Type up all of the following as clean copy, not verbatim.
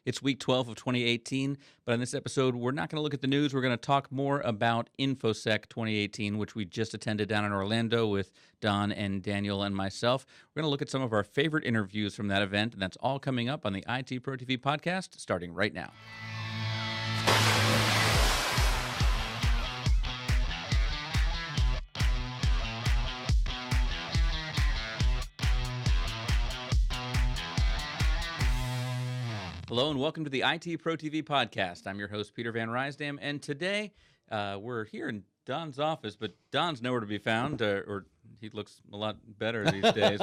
It's week 12 of 2018, but in this episode, we're not going to look at the news. We're going to talk more about Infosec 2018, which we just attended down in Orlando with Don and Daniel and myself. We're going to look at some of our favorite interviews from that event, and that's all coming up on the ITProTV podcast, starting right now. Hello and welcome to the ITProTV podcast. I'm your host, Peter Van Rysdam, and today we're here in Don's office, but Don's nowhere to be found, or he looks a lot better these days.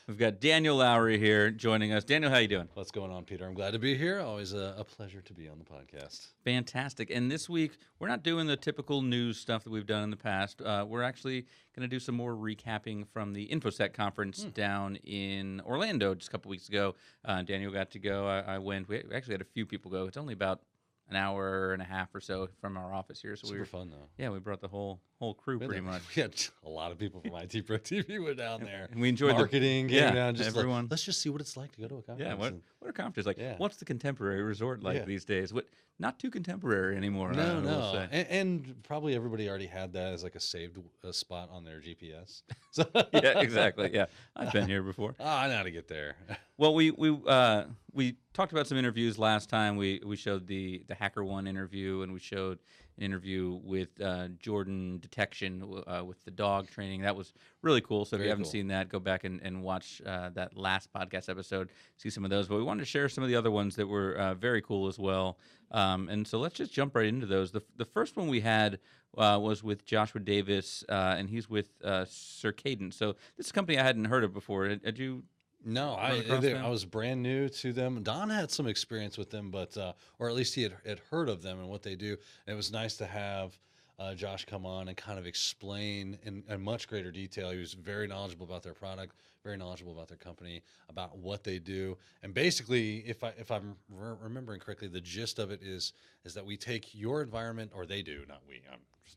We've got Daniel Lowry here joining us. Daniel, how you doing? What's going on, Peter? I'm glad to be here. Always a pleasure to be on the podcast. Fantastic. And this week, we're not doing the typical news stuff that we've done in the past. We're actually going to do some more recapping from the Infosec conference down in Orlando just a couple weeks ago. Daniel got to go. I went. We actually had a few people go. It's only about an hour and a half or so from our office here. So Super fun, though. Yeah, we brought the whole crew pretty much. We had a lot of people from ITProTV were down there. And we enjoyed marketing, down, just everyone. Let's just see what it's like to go to a conference. Yeah, what are conferences like? Yeah. What's the contemporary resort like these days? Not too contemporary anymore. No. And probably everybody already had that as like a saved spot on their GPS. So yeah, exactly. Yeah, I've been here before. I know how to get there. Well, we talked about some interviews last time. We showed the HackerOne interview, and we showed an interview with Jordan Detection with the dog training. That was really cool. So if you haven't seen that, go back and watch that last podcast episode, see some of those. But we wanted to share some of the other ones that were very cool as well. And so let's just jump right into those. The first one we had was with Joshua Davis, and he's with Circadence. So this is a company I hadn't heard of before. Had you? No, I was brand new to them. Don had some experience with them, but or at least he had heard of them and what they do. And it was nice to have Josh come on and kind of explain in much greater detail. He was very knowledgeable about their product, very knowledgeable about their company, about what they do. And basically, if I'm remembering correctly, the gist of it is that we take your environment, or they do, not we.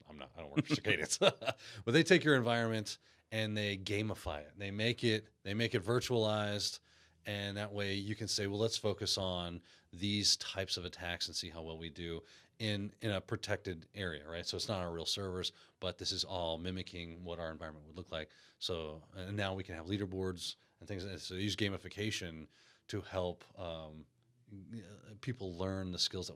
I don't work for Circadence, but they take your environment and they gamify it. They make it virtualized, and that way you can say, well, let's focus on these types of attacks and see how well we do in a protected area, right? So it's not our real servers, but this is all mimicking what our environment would look like. So and now we can have leaderboards and things like that. So use gamification to help people learn the skills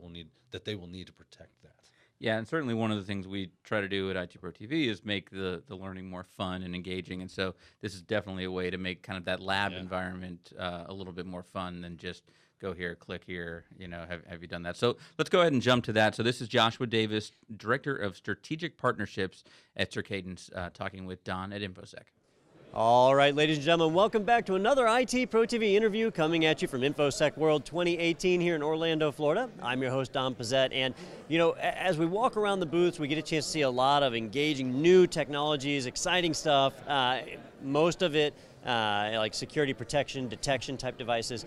that they will need to protect that. Yeah, and certainly one of the things we try to do at ITProTV is make the learning more fun and engaging. And so this is definitely a way to make kind of that lab environment a little bit more fun than just go here, click here, have you done that? So let's go ahead and jump to that. So this is Joshua Davis, Director of Strategic Partnerships at Circadence, talking with Don at Infosec. All right, ladies and gentlemen, welcome back to another ITProTV interview coming at you from Infosec World 2018 here in Orlando, Florida. I'm your host, Don Pizzette, and as we walk around the booths, we get a chance to see a lot of engaging new technologies, exciting stuff, most of it like security protection, detection type devices.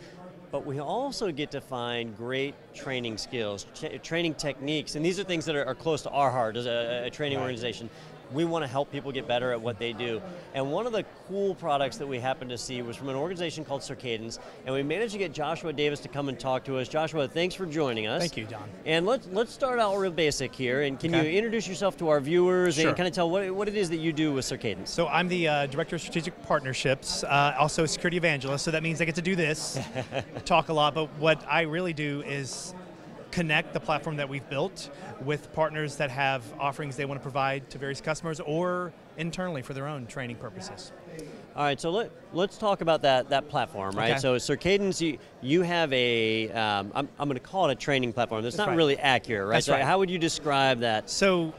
But we also get to find great training skills, training techniques, and these are things that are close to our heart as a training organization. We want to help people get better at what they do. And one of the cool products that we happened to see was from an organization called Circadence, and we managed to get Joshua Davis to come and talk to us. Joshua, thanks for joining us. Thank you, Don. And let's start out real basic here, and can you introduce yourself to our viewers and kind of tell what it is that you do with Circadence? So I'm the Director of Strategic Partnerships, also a security evangelist, so that means I get to do this, talk a lot, but what I really do is connect the platform that we've built with partners that have offerings they want to provide to various customers or internally for their own training purposes. All right, so let's talk about that platform, right? Okay. So Circadence, you have a, I'm going to call it a training platform. That's not really accurate, right? That's right. How would you describe that? So,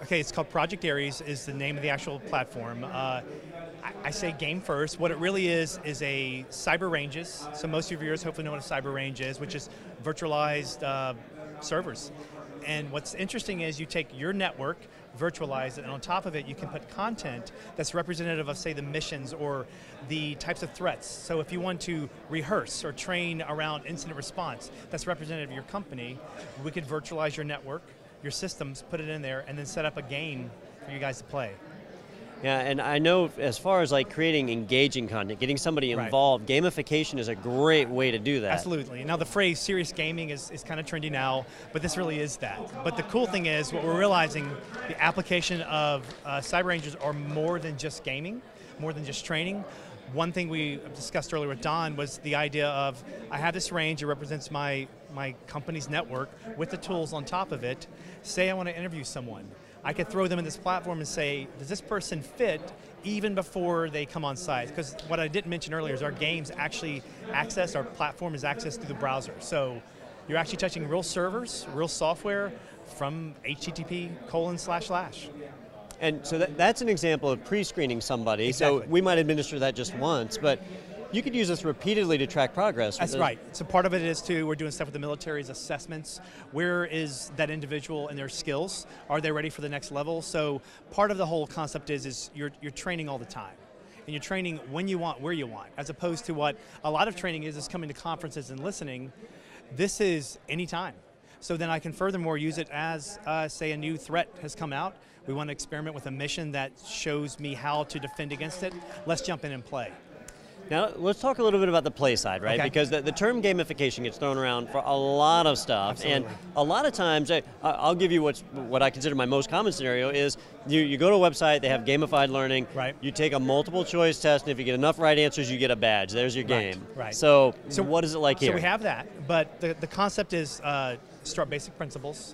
it's called Project Aries is the name of the actual platform. I say game first. What it really is a cyber ranges. So most of your viewers hopefully know what a cyber range is, which is virtualized servers. And what's interesting is you take your network, virtualize it, and on top of it you can put content that's representative of, say, the missions or the types of threats. So if you want to rehearse or train around incident response that's representative of your company, we could virtualize your network, your systems, put it in there, and then set up a game for you guys to play. Yeah, and I know as far as like creating engaging content, getting somebody involved, gamification is a great way to do that. Absolutely. Now the phrase serious gaming is kind of trendy now, but this really is that. But the cool thing is what we're realizing, the application of Cyber Rangers are more than just gaming, more than just training. One thing we discussed earlier with Don was the idea of, I have this range, it represents my company's network with the tools on top of it. Say I want to interview someone. I could throw them in this platform and say, does this person fit even before they come on site? Because what I didn't mention earlier is our games actually our platform is accessed through the browser. So you're actually touching real servers, real software from http://. And so that's an example of pre-screening somebody. Exactly. So we might administer that just once, but you could use this repeatedly to track progress. That's right. So part of it is too, we're doing stuff with the military's assessments. Where is that individual and their skills? Are they ready for the next level? So part of the whole concept is you're training all the time. And you're training when you want, where you want, as opposed to what a lot of training is coming to conferences and listening. This is anytime. So then I can furthermore use it as, say, a new threat has come out. We want to experiment with a mission that shows me how to defend against it. Let's jump in and play. Now, let's talk a little bit about the play side, right? Okay. Because the term gamification gets thrown around for a lot of stuff. Absolutely. And a lot of times, I'll give you what I consider my most common scenario is you go to a website, they have Gamified Learning, right. You take a multiple choice test, and if you get enough right answers, you get a badge. There's your game. Right. So what is it like here? So we have that, but the concept is start basic principles.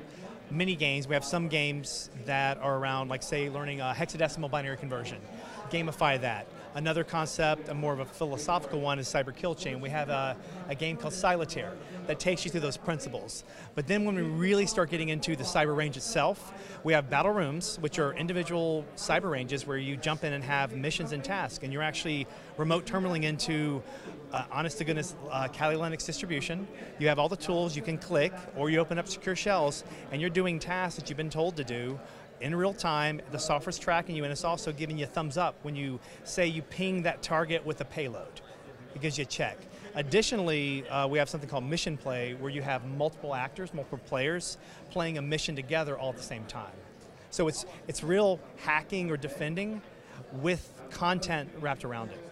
Mini games, we have some games that are around, like say, learning a hexadecimal binary conversion. Gamify that. Another concept, a more of a philosophical one, is cyber kill chain. We have a game called Solitaire that takes you through those principles. But then when we really start getting into the cyber range itself, we have battle rooms, which are individual cyber ranges where you jump in and have missions and tasks, and you're actually remote terminaling into honest to goodness Kali Linux distribution. You have all the tools you can click, or you open up secure shells, and you're doing tasks that you've been told to do in real time. The software's tracking you, and it's also giving you a thumbs up when you say you ping that target with a payload. It gives you a check. Additionally, we have something called mission play, where you have multiple actors, multiple players, playing a mission together all at the same time. So it's real hacking or defending with content wrapped around it.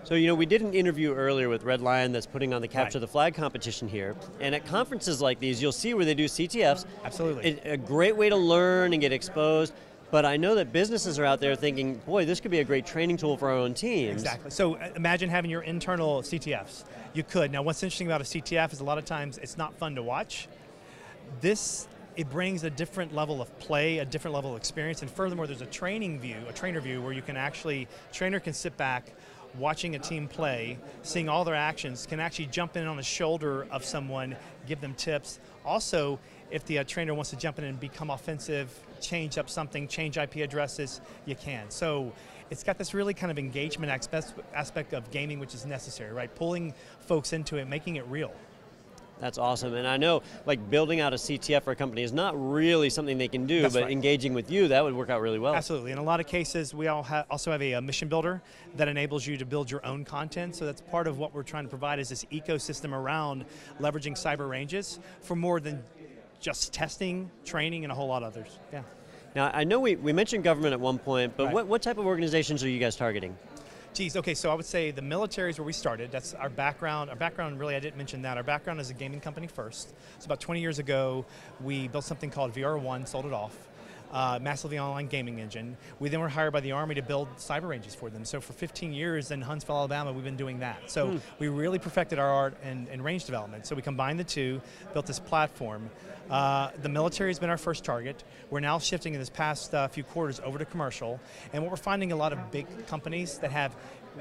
So, we did an interview earlier with Red Lion that's putting on the Capture the Flag competition here. And at conferences like these, you'll see where they do CTFs. Absolutely. A great way to learn and get exposed. But I know that businesses are out there thinking, boy, this could be a great training tool for our own teams. Exactly. So imagine having your internal CTFs. You could. Now, what's interesting about a CTF is a lot of times it's not fun to watch. It brings a different level of play, a different level of experience. And furthermore, there's a trainer view, where you can actually, trainer can sit back, watching a team play, seeing all their actions, can actually jump in on the shoulder of someone, give them tips. Also, if the trainer wants to jump in and become offensive, change up something, change IP addresses, you can. So it's got this really kind of engagement aspect of gaming, which is necessary, right? Pulling folks into it, making it real. That's awesome, and I know like building out a CTF for a company is not really something they can do, That's but right. Engaging with you, that would work out really well. Absolutely. In a lot of cases, we also have a mission builder that enables you to build your own content. So that's part of what we're trying to provide is this ecosystem around leveraging cyber ranges for more than just testing, training, and a whole lot of others. Yeah. Now, I know we mentioned government at one point, but Right. what type of organizations are you guys targeting? Geez, okay, so I would say the military is where we started. That's our background. Our background, really, I didn't mention that. Our background is a gaming company first. So about 20 years ago, we built something called VR1, sold it off. Massively online gaming engine. We then were hired by the Army to build cyber ranges for them. So for 15 years in Huntsville, Alabama, we've been doing that. So we really perfected our art and range development. So we combined the two, built this platform. The military has been our first target. We're now shifting in this past few quarters over to commercial. And what we're finding, a lot of big companies that have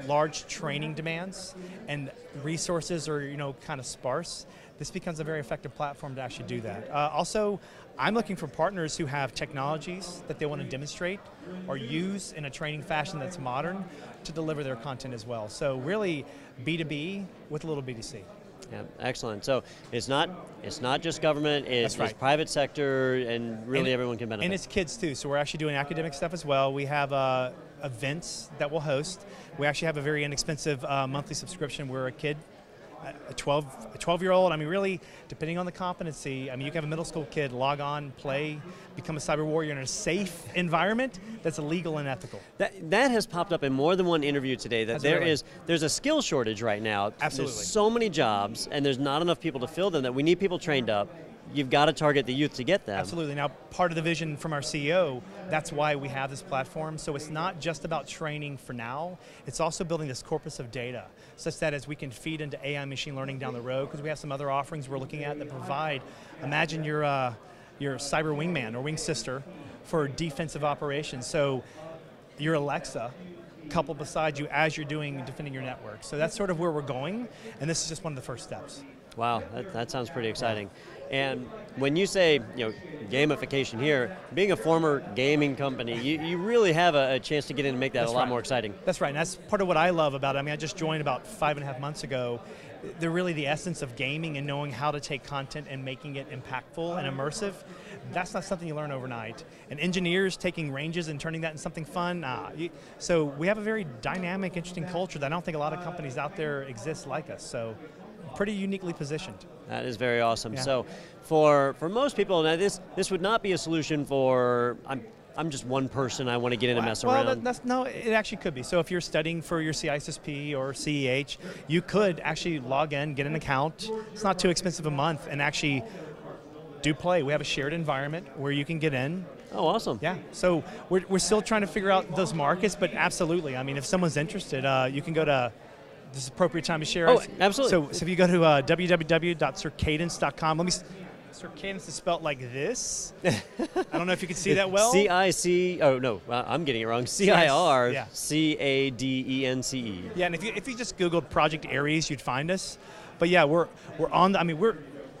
large training demands and resources are kind of sparse. This becomes a very effective platform to actually do that. Also, I'm looking for partners who have technologies that they want to demonstrate or use in a training fashion that's modern to deliver their content as well. So really B2B with a little B2C. Yeah, excellent. So it's not just government, it's right. private sector, and really everyone can benefit. And it's kids too, so we're actually doing academic stuff as well. We have events that we'll host. We actually have a very inexpensive monthly subscription. We're a kid a 12-year-old, I mean, really, depending on the competency, I mean, you can have a middle school kid log on, play, become a cyber warrior in a safe environment that's illegal and ethical. That has popped up in more than one interview today, that there's a skill shortage right now. Absolutely. There's so many jobs, and there's not enough people to fill them, that we need people trained up. You've got to target the youth to get them. Absolutely. Now, part of the vision from our CEO, that's why we have this platform. So it's not just about training for now, it's also building this corpus of data, such that as we can feed into AI machine learning down the road, because we have some other offerings we're looking at that provide, imagine your cyber wingman or wing sister for defensive operations. So your Alexa coupled beside you as you're defending your network. So that's sort of where we're going, and this is just one of the first steps. Wow, that sounds pretty exciting. And when you say, gamification here, being a former gaming company, you really have a chance to get in and make that a lot more exciting. That's right, and that's part of what I love about it. I mean, I just joined about 5.5 months ago. They're really the essence of gaming and knowing how to take content and making it impactful and immersive. That's not something you learn overnight. And engineers taking ranges and turning that into something fun, so we have a very dynamic, interesting culture that I don't think a lot of companies out there exist like us. So pretty uniquely positioned. That is very awesome. Yeah. So for most people, now this would not be a solution for, I'm just one person, I want to get in and mess around. No, it actually could be. So if you're studying for your CISSP or CEH, you could actually log in, get an account. It's not too expensive a month, and actually do play. We have a shared environment where you can get in. Oh, awesome. Yeah, so we're still trying to figure out those markets, but absolutely. I mean, if someone's interested, you can go to, this is appropriate time to share. Oh, absolutely. So if you go to www.circadence.com, Circadence is spelled like this. I don't know if you can see that well. C-I-C, oh no, I'm getting it wrong. C-I-R-C-A-D-E-N-C-E. Yeah, and if you just Googled Project Aries, you'd find us. But yeah, we're on,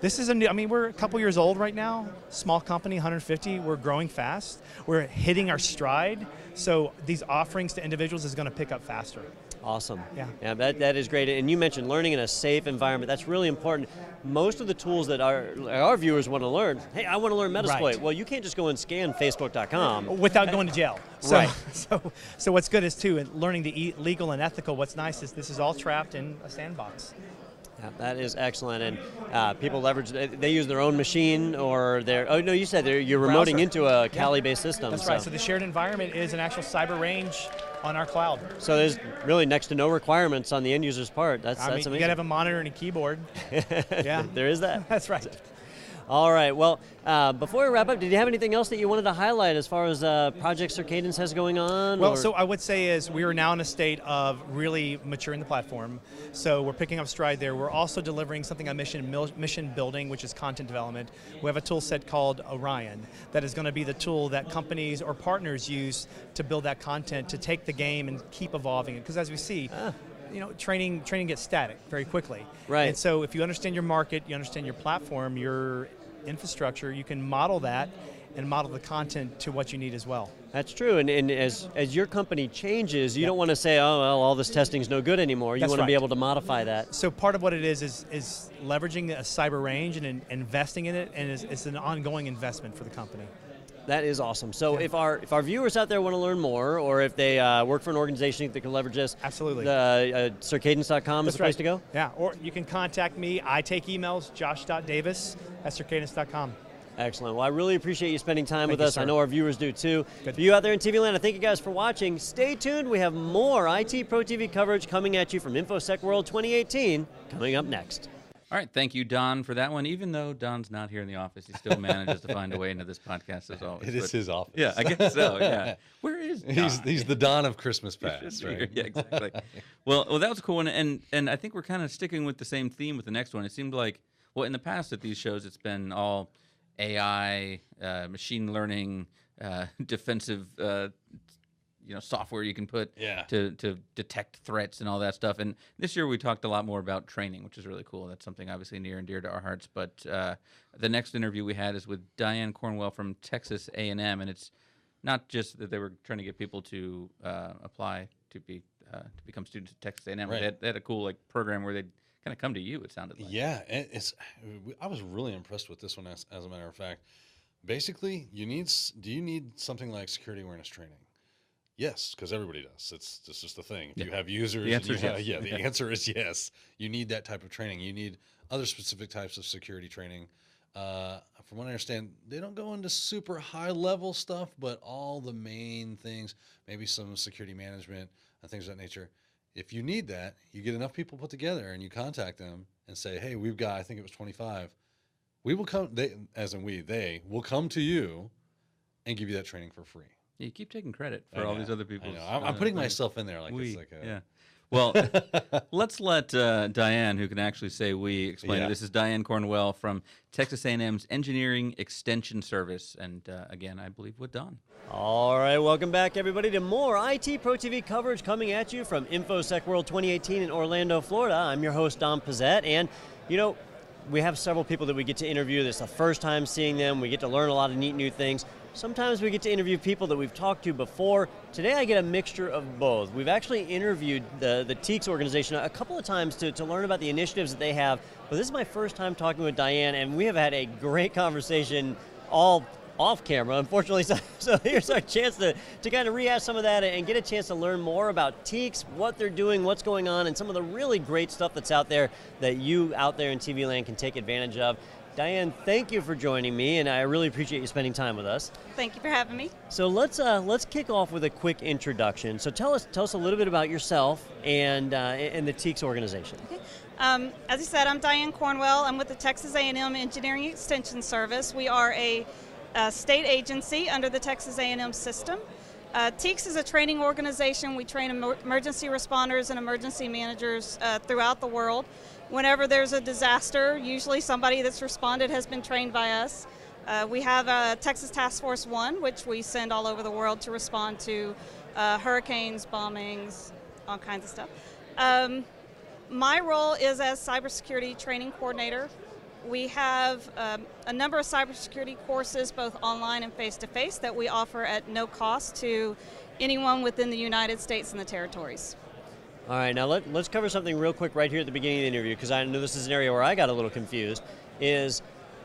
this is we're a couple years old right now. Small company, 150, we're growing fast. We're hitting our stride. So these offerings to individuals is going to pick up faster. Awesome. Yeah. Yeah, that is great. And you mentioned learning in a safe environment. That's really important. Most of the tools that our viewers want to learn, hey, I want to learn Metasploit. Right. Well, you can't just go and scan Facebook.com. Without going to jail. So, right. So what's good is, too, in learning the legal and ethical, what's nice is this is all trapped in a sandbox. Yeah, that is excellent, and people leverage. They use their own machine, or their. Oh no, you said you're remoting into a Kali-based system. That's right. So the shared environment is an actual cyber range on our cloud. So there's really next to no requirements on the end user's part. That's amazing. You got to have a monitor and a keyboard. Yeah, there is that. That's right. All right, well, before we wrap up, did you have anything else that you wanted to highlight as far as Project Circadence has going on? Well, so I would say is we are now in a state of really maturing the platform. So we're picking up stride there. We're also delivering something on mission building, which is content development. We have a tool set called Orion that is going to be the tool that companies or partners use to build that content, to take the game and keep evolving it. Because as we see, training gets static very quickly. Right. And so if you understand your market, you understand your platform, your infrastructure, you can model that and model the content to what you need as well. That's true, and as your company changes, you don't want to say, oh, well, all this testing's no good anymore. You want to be able to modify that. So part of what it is leveraging a cyber range and investing in it, and it's an ongoing investment for the company. That is awesome. So if our viewers out there want to learn more, or if they work for an organization that can leverage this, absolutely, Circadence.com is the place to go? Yeah, or you can contact me. I take emails, josh.davis@circadence.com. Excellent. Well, I really appreciate you spending time with us. Sir. I know our viewers do too. Good. For you out there in TV land, I thank you guys for watching. Stay tuned. We have more IT Pro TV coverage coming at you from Infosec World 2018 coming up next. All right, thank you, Don, for that one. Even though Don's not here in the office, he still manages to find a way into this podcast as always. It is his office. Yeah, I guess so, yeah. Where is Don? He's the Don of Christmas past, right? Yeah, exactly. Well, that was a cool one, and I think we're kind of sticking with the same theme with the next one. It seemed like, well, in the past at these shows, it's been all AI, machine learning, defensive software you can put to detect threats and all that stuff. And this year we talked a lot more about training, which is really cool. That's something obviously near and dear to our hearts. But the next interview we had is with Diane Cornwell from Texas A&M, and it's not just that they were trying to get people to apply to become students at Texas A&M. Right. They had a cool program where they'd kind of come to you, it sounded like. Yeah, I was really impressed with this one, as a matter of fact. Basically, do you need something like security awareness training? Yes, because everybody does. It's just the thing. If Yeah. you have users, The answer is yes. the answer is yes. You need that type of training. You need other specific types of security training. From what I understand, they don't go into super high level stuff, but all the main things, maybe some security management and things of that nature. If you need that, you get enough people put together and you contact them and say, hey, we've got, I think it was 25. We will come, they will come to you and give you that training for free. You keep taking credit for all these other people. I'm putting myself in there like it's like a... Yeah. Well, let's let Diane, who can actually say we, explain it. This is Diane Cornwell from Texas A&M's Engineering Extension Service. And again, I believe with Don. All right, welcome back, everybody, to more ITProTV coverage coming at you from Infosec World 2018 in Orlando, Florida. I'm your host, Don Pizzette, and, you know, we have several people that we get to interview. This is the first time seeing them. We get to learn a lot of neat new things. Sometimes we get to interview people that we've talked to before. Today I get a mixture of both. We've actually interviewed the TEAKS organization a couple of times to learn about the initiatives that they have, but this is my first time talking with Diane, and we have had a great conversation all off camera, unfortunately, so here's our chance to kind of rehash some of that and get a chance to learn more about TEAKS, what they're doing, what's going on, and some of the really great stuff that's out there that you out there in TV land can take advantage of. Diane, thank you for joining me, and I really appreciate you spending time with us. Thank you for having me. So let's kick off with a quick introduction. So tell us a little bit about yourself and the TEAKS organization. Okay. As I said, I'm Diane Cornwell. I'm with the Texas A&M Engineering Extension Service. We are a state agency under the Texas A&M system. TEAKS is a training organization. We train emergency responders and emergency managers throughout the world. Whenever there's a disaster, usually somebody that's responded has been trained by us. We have Texas Task Force 1, which we send all over the world to respond to hurricanes, bombings, all kinds of stuff. My role is as cybersecurity training coordinator. We have a number of cybersecurity courses, both online and face-to-face, that we offer at no cost to anyone within the United States and the territories. All right, now let's cover something real quick right here at the beginning of the interview, because I know this is an area where I got a little confused, is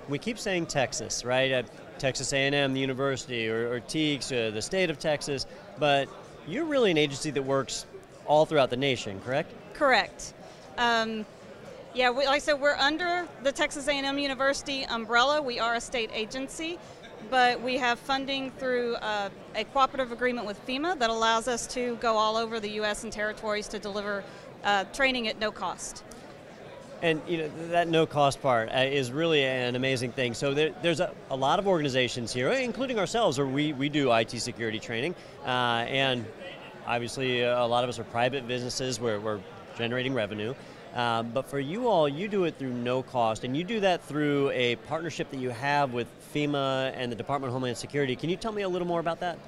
we keep saying Texas, right? Texas A&M, the university, or TEAKS, the state of Texas, but you're really an agency that works all throughout the nation, correct? Correct. Yeah, like I said, we're under the Texas A&M University umbrella. We are a state agency, but we have funding through a cooperative agreement with FEMA that allows us to go all over the U.S. and territories to deliver training at no cost. And you know that no-cost part is really an amazing thing. So there's a lot of organizations here, including ourselves, where we do IT security training, and obviously a lot of us are private businesses where we're generating revenue. But for you all, you do it through no cost, and you do that through a partnership that you have with FEMA and the Department of Homeland Security. Can you tell me a little more about that?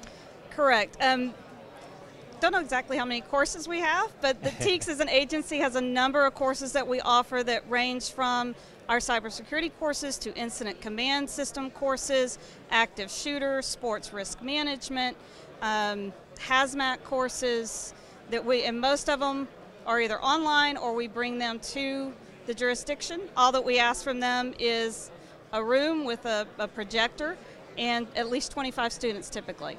Correct. Don't know exactly how many courses we have, but the TEAKS as an agency has a number of courses that we offer that range from our cybersecurity courses to incident command system courses, active shooter, sports risk management, hazmat courses, and most of them are either online or we bring them to the jurisdiction. All that we ask from them is a room with a projector and at least 25 students typically.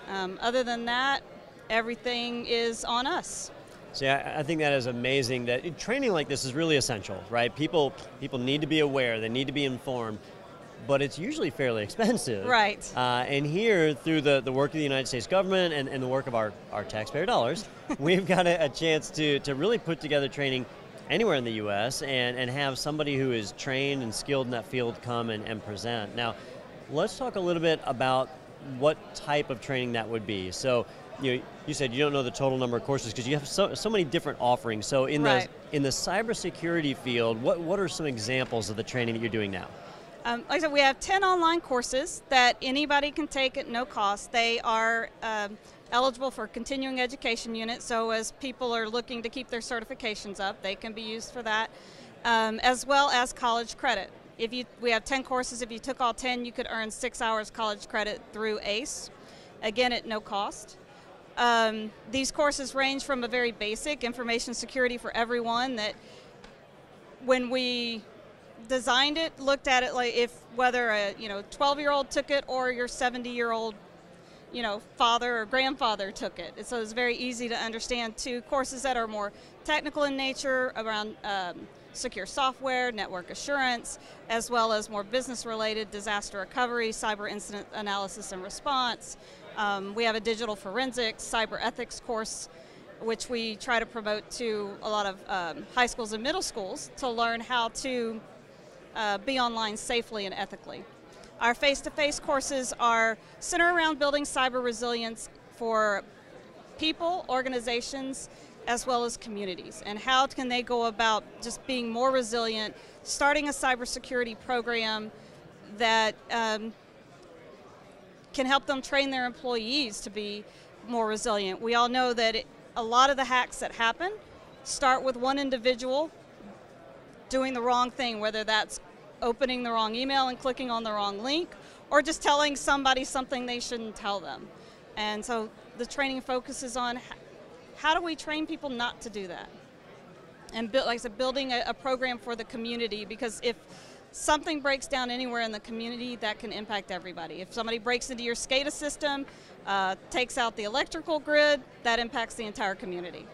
Other than that, everything is on us. See, I think that is amazing. That training like this is really essential, right? People need to be aware, they need to be informed, but it's usually fairly expensive. Right. And here, through the work of the United States government and the work of our taxpayer dollars, we've got a chance to really put together training anywhere in the U.S. and have somebody who is trained and skilled in that field come and present. Now, let's talk a little bit about what type of training that would be. So, you said you don't know the total number of courses because you have so many different offerings. So in the cybersecurity field, what are some examples of the training that you're doing now? Like I said, we have 10 online courses that anybody can take at no cost. They are eligible for continuing education units, so as people are looking to keep their certifications up, they can be used for that, as well as college credit. We have 10 courses. If you took all 10, you could earn 6 hours college credit through ACE, again at no cost. These courses range from a very basic information security for everyone that when we designed it, looked at it like whether a 12-year-old took it or your 70-year-old father or grandfather took it. So it's very easy to understand, to courses that are more technical in nature around secure software, network assurance, as well as more business-related disaster recovery, cyber incident analysis and response. We have a digital forensics, cyber ethics course, which we try to promote to a lot of high schools and middle schools to learn how to be online safely and ethically. Our face-to-face courses are centered around building cyber resilience for people, organizations, as well as communities, and how can they go about just being more resilient, starting a cybersecurity program that can help them train their employees to be more resilient. We all know that a lot of the hacks that happen start with one individual doing the wrong thing, whether that's opening the wrong email and clicking on the wrong link, or just telling somebody something they shouldn't tell them. And so the training focuses on how do we train people not to do that? And like I said, building a program for the community, because if something breaks down anywhere in the community, that can impact everybody. If somebody breaks into your SCADA system, takes out the electrical grid, that impacts the entire community.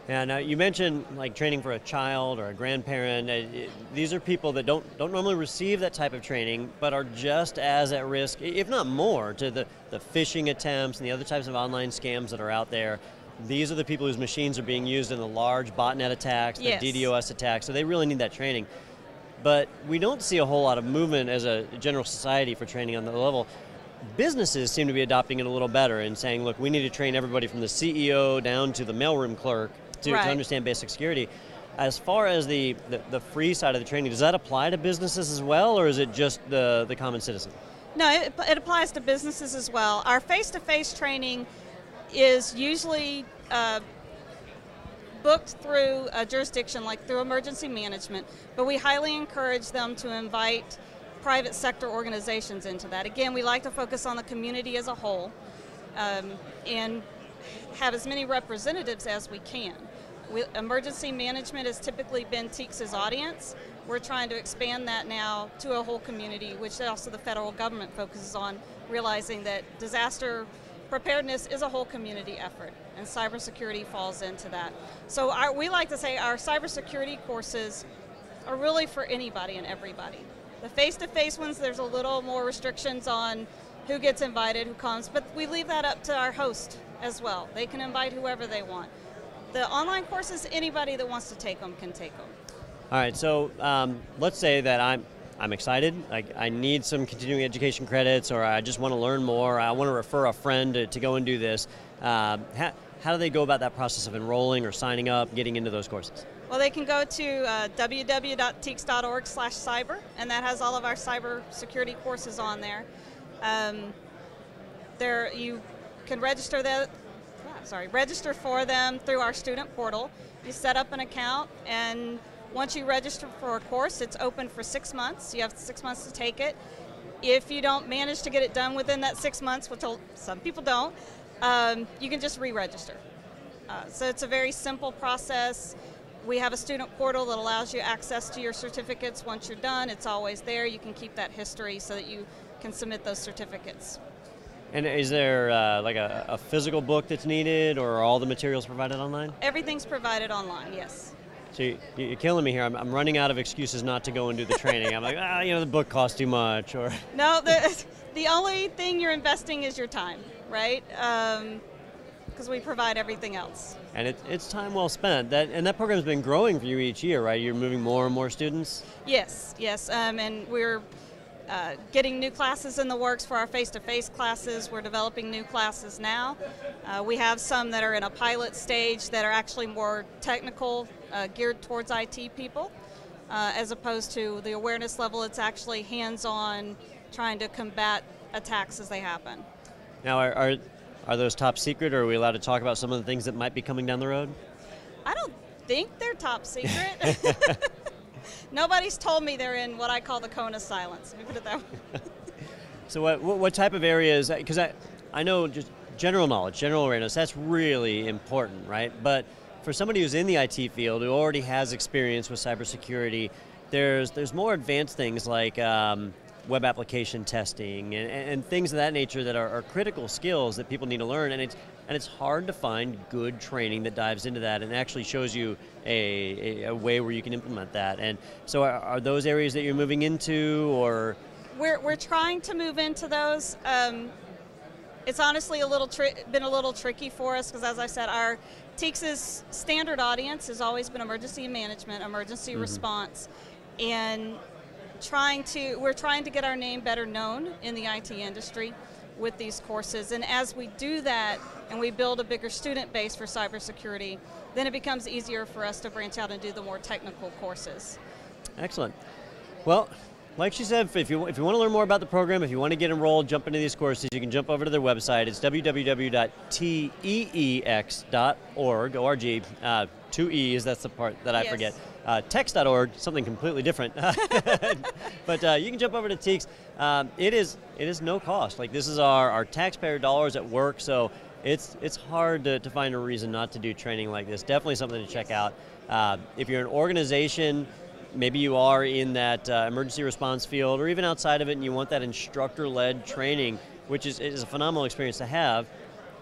Yeah, now you mentioned like training for a child or a grandparent. These are people that don't normally receive that type of training, but are just as at risk, if not more, to the phishing attempts and the other types of online scams that are out there. These are the people whose machines are being used in the large botnet attacks, the Yes. DDoS attacks, so they really need that training. But we don't see a whole lot of movement as a general society for training on the level. Businesses seem to be adopting it a little better and saying, look, we need to train everybody from the CEO down to the mailroom clerk to understand basic security. As far as the free side of the training, does that apply to businesses as well, or is it just the common citizen? No, it applies to businesses as well. Our face-to-face training is usually booked through a jurisdiction, like through emergency management, but we highly encourage them to invite private sector organizations into that. Again, we like to focus on the community as a whole and have as many representatives as we can. Emergency management has typically been TEKS's audience. We're trying to expand that now to a whole community, which also the federal government focuses on, realizing that disaster preparedness is a whole community effort, and cybersecurity falls into that. So we like to say our cybersecurity courses are really for anybody and everybody. The face-to-face ones, there's a little more restrictions on who gets invited, who comes, but we leave that up to our host as well. They can invite whoever they want. The online courses, anybody that wants to take them can take them. All right, so let's say that I'm excited, I need some continuing education credits, or I just want to learn more, I want to refer a friend to go and do this. How do they go about that process of enrolling or signing up, getting into those courses? Well, they can go to www.teks.org/cyber, and that has all of our cybersecurity courses on there. You can register for them through our student portal. You set up an account, and once you register for a course, it's open for 6 months. You have 6 months to take it. If you don't manage to get it done within that 6 months, which some people don't, you can just re-register. So it's a very simple process. We have a student portal that allows you access to your certificates. Once you're done, it's always there. You can keep that history so that you can submit those certificates. And is there like a physical book that's needed, or are all the materials provided online? Everything's provided online, yes. So you're killing me here. I'm running out of excuses not to go and do the training. I'm like, the book costs too much. Or no, the only thing you're investing is your time, right? Because we provide everything else. And it's time well spent. That program's been growing for you each year, right? You're moving more and more students? Yes. And we're getting new classes in the works for our face-to-face classes. We're developing new classes now. We have some that are in a pilot stage that are actually more technical, geared towards IT people, as opposed to the awareness level. It's actually hands-on, trying to combat attacks as they happen. Now, are those top secret, or are we allowed to talk about some of the things that might be coming down the road? I don't think they're top secret. Nobody's told me they're in what I call the cone of silence. Let me put it that way. So what type of areas, because I know just general knowledge, general awareness, that's really important, right? But for somebody who's in the IT field, who already has experience with cybersecurity, there's more advanced things like web application testing and things of that nature that are critical skills that people need to learn, and it's hard to find good training that dives into that and actually shows you a way where you can implement that. And so are those areas that you're moving into, or? We're trying to move into those. It's honestly been a little tricky for us because, as I said, our TEKS's standard audience has always been emergency management, emergency response, and we're trying to get our name better known in the IT industry with these courses. And as we do that and we build a bigger student base for cybersecurity, then it becomes easier for us to branch out and do the more technical courses. Excellent. Well, like she said, if you want to learn more about the program, if you want to get enrolled, jump into these courses, you can jump over to their website. It's www.teex.org, O-R-G, 2 E's, that's the part that I forget. Tex.org, something completely different. But you can jump over to TEKS. It is no cost. Like, this is our taxpayer dollars at work, so it's hard to find a reason not to do training like this. Definitely something to check out. If you're an organization, maybe you are in that emergency response field or even outside of it, and you want that instructor-led training, which is a phenomenal experience to have,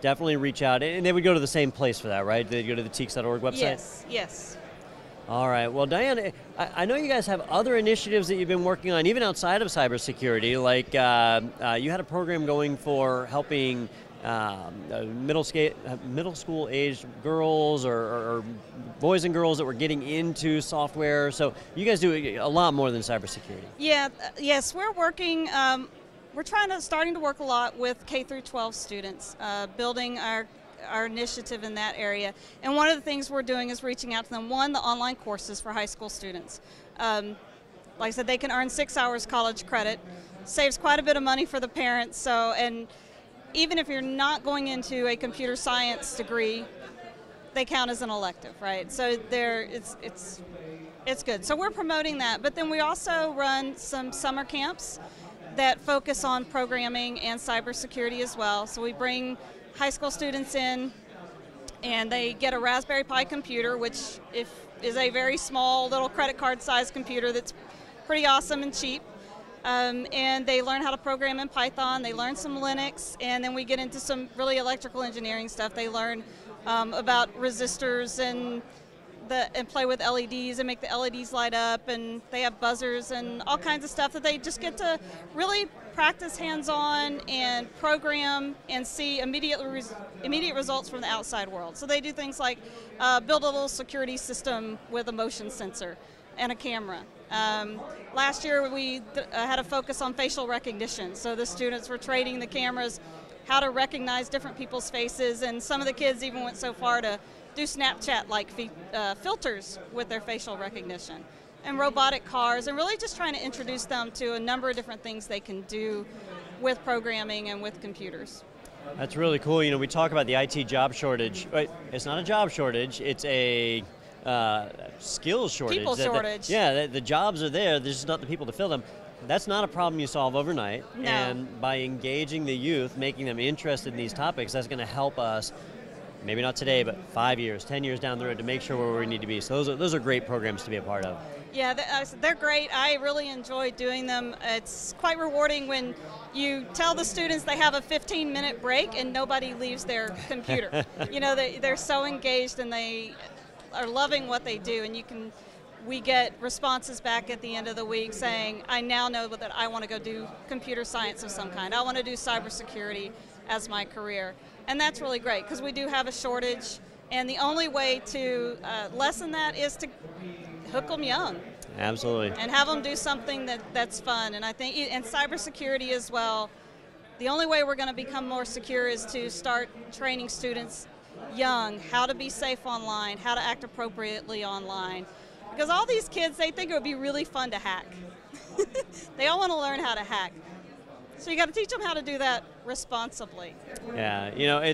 definitely reach out. And they would go to the same place for that, right? They'd go to the teeks.org website? Yes. All right. Well, Diane, I know you guys have other initiatives that you've been working on, even outside of cybersecurity. Like you had a program going for helping middle school aged girls or boys and girls that were getting into software. So you guys do a lot more than cybersecurity. Yes, we're working. We're starting to work a lot with K through 12 students, building our initiative in that area. And one of the things we're doing is reaching out to them. One, the online courses for high school students. Like I said, they can earn 6 hours college credit. Saves quite a bit of money for the parents. And even if you're not going into a computer science degree, they count as an elective, right? So it's good. So we're promoting that. But then we also run some summer camps that focus on programming and cybersecurity as well. So we bring high school students in, and they get a Raspberry Pi computer, which is a very small little credit card sized computer that's pretty awesome and cheap. And they learn how to program in Python, they learn some Linux, and then we get into some really electrical engineering stuff. They learn about resistors and play with LEDs and make the LEDs light up, and they have buzzers and all kinds of stuff that they just get to really practice hands-on and program and see immediate results from the outside world. So they do things like build a little security system with a motion sensor and a camera. Last year we had a focus on facial recognition, so the students were training the cameras how to recognize different people's faces, and some of the kids even went so far to do Snapchat-like filters with their facial recognition, and robotic cars, and really just trying to introduce them to a number of different things they can do with programming and with computers. That's really cool. You know, we talk about the IT job shortage, but it's not a job shortage, it's a skills shortage. People shortage. The jobs are there, there's just not the people to fill them. That's not a problem you solve overnight. No. And by engaging the youth, making them interested in these topics, that's going to help us, maybe not today, but 5 years, 10 years down the road, to make sure we're where we need to be. So those are great programs to be a part of. Yeah, they're great. I really enjoy doing them. It's quite rewarding when you tell the students they have a 15-minute break and nobody leaves their computer. You know, they're so engaged and they are loving what they do, and we get responses back at the end of the week saying, I now know that I want to go do computer science of some kind. I want to do cybersecurity as my career. And that's really great because we do have a shortage, and the only way to lessen that is to hook them young. Absolutely. And have them do something that's fun. And I think, and cybersecurity as well, the only way we're going to become more secure is to start training students young, how to be safe online, how to act appropriately online. Because all these kids, they think it would be really fun to hack. They all want to learn how to hack. So you got to teach them how to do that responsibly. Yeah, you know,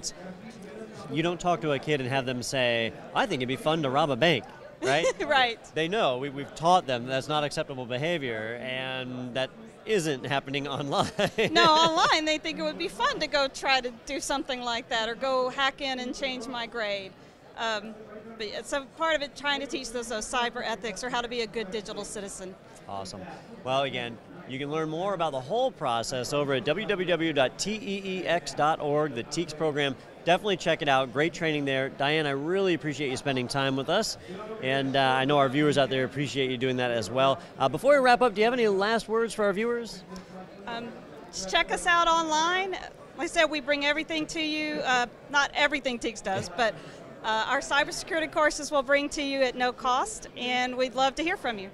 you don't talk to a kid and have them say, I think it'd be fun to rob a bank, right? Right. They know, we've taught them that's not acceptable behavior, and that isn't happening online. No, online they think it would be fun to go try to do something like that, or go hack in and change my grade. But so part of it, trying to teach those cyber ethics or how to be a good digital citizen. Awesome. Well, again, you can learn more about the whole process over at www.teex.org, the TEEX program. Definitely check it out. Great training there. Diane, I really appreciate you spending time with us, and I know our viewers out there appreciate you doing that as well. Before we wrap up, do you have any last words for our viewers? Just check us out online. Like I said, we bring everything to you. Not everything TEEX does, but our cybersecurity courses we'll bring to you at no cost, and we'd love to hear from you.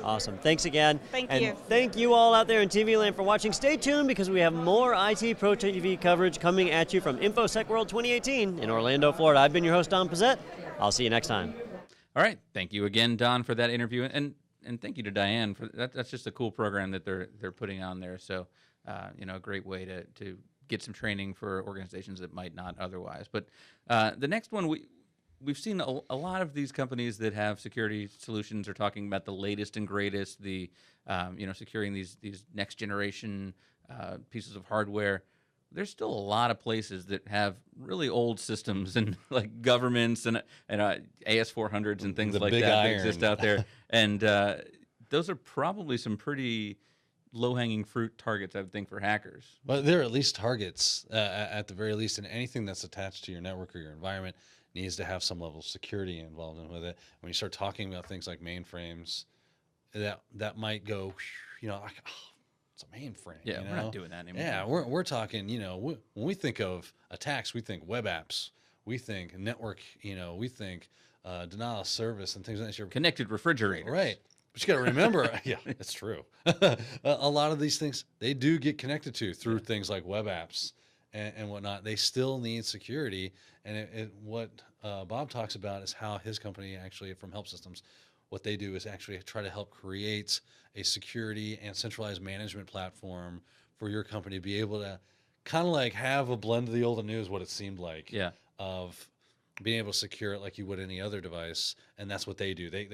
Awesome. Thanks again. Thank and you. Thank you all out there in TV land for watching. Stay tuned because we have more ITProTV coverage coming at you from Infosec World 2018 in Orlando, Florida. I've been your host, Don Pizzette. I'll see you next time. All right. Thank you again, Don, for that interview, and thank you to Diane for that. That's just a cool program that they're putting on there. So, a great way to get some training for organizations that might not otherwise. But the next one we've seen a lot of these companies that have security solutions are talking about the latest and greatest, securing these next generation pieces of hardware. There's still a lot of places that have really old systems and like governments and AS400s and things like that exist out there. And those are probably some pretty low-hanging fruit targets, I would think, for hackers. But they're at least targets at the very least, and anything that's attached to your network or your environment needs to have some level of security involved in with it. When you start talking about things like mainframes, that might go, like, oh, it's a mainframe. Yeah, we're not doing that anymore. Yeah, we're talking, when we think of attacks, we think web apps, we think network, we think denial of service and things like that. Connected refrigerator. Right. But you got to remember, yeah, it's true. A lot of these things, they do get connected to through things like web apps and whatnot. They still need security. And what Bob talks about is how his company actually, from Help Systems, what they do is actually try to help create a security and centralized management platform for your company to be able to kind of like have a blend of the old and new is what it seemed like. Yeah. Of being able to secure it like you would any other device. And that's what they do. They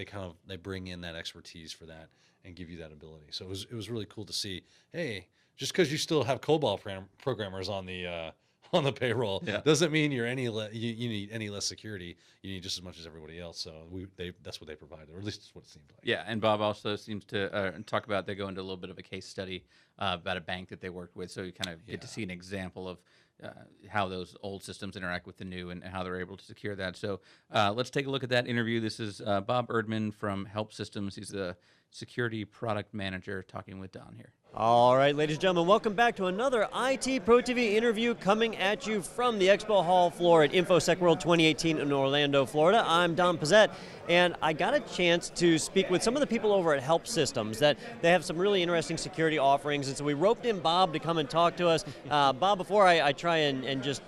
bring in that expertise for that and give you that ability. So it was really cool to see, hey, just because you still have COBOL programmers on the payroll doesn't mean you're you need any less security. You need just as much as everybody else. So that's what they provide, or at least that's what it seemed like. Yeah, and Bob also seems to talk about, they go into a little bit of a case study about a bank that they worked with, so you kind of get to see an example of how those old systems interact with the new and how they're able to secure that. So let's take a look at that interview. This is Bob Erdman from Help Systems. He's the security product manager talking with Don here. All right, ladies and gentlemen, welcome back to another ITProTV interview coming at you from the Expo Hall floor at Infosec World 2018 in Orlando, Florida. I'm Don Pizzette, and I got a chance to speak with some of the people over at Help Systems that they have some really interesting security offerings, and so we roped in Bob to come and talk to us. Bob, before I try and just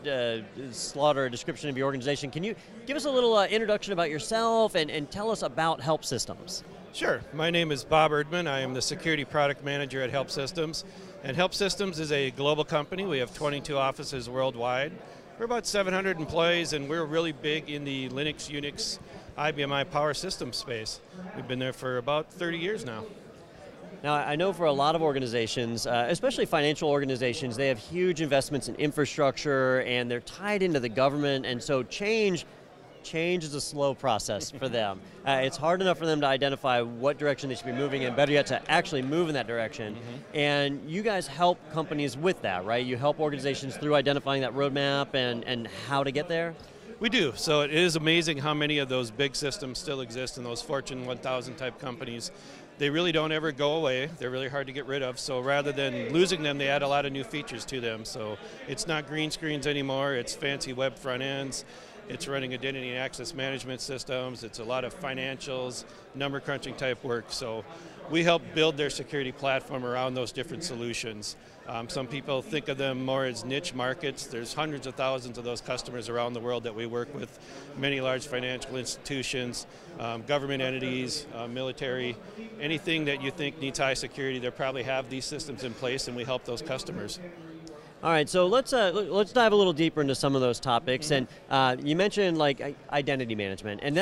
slaughter a description of your organization, can you give us a little introduction about yourself and tell us about Help Systems? Sure. My name is Bob Erdman. I am the Security Product Manager at Help Systems. And Help Systems is a global company. We have 22 offices worldwide. We're about 700 employees, and we're really big in the Linux, Unix, IBM Power Systems space. We've been there for about 30 years now. Now, I know for a lot of organizations, especially financial organizations, they have huge investments in infrastructure, and they're tied into the government, and so change is a slow process for them. It's hard enough for them to identify what direction they should be moving in, better yet to actually move in that direction. Mm-hmm. And you guys help companies with that, right? You help organizations through identifying that roadmap and how to get there? We do. So it is amazing how many of those big systems still exist in those Fortune 1000 type companies. They really don't ever go away. They're really hard to get rid of. So rather than losing them, they add a lot of new features to them. So it's not green screens anymore. It's fancy web front ends. It's running identity and access management systems. It's a lot of financials, number crunching type work. So we help build their security platform around those different solutions. Some people think of them more as niche markets. There's hundreds of thousands of those customers around the world that we work with, many large financial institutions, government entities, military, anything that you think needs high security, they probably have these systems in place, and we help those customers. All right, so let's dive a little deeper into some of those topics. Mm-hmm. And you mentioned like identity management, and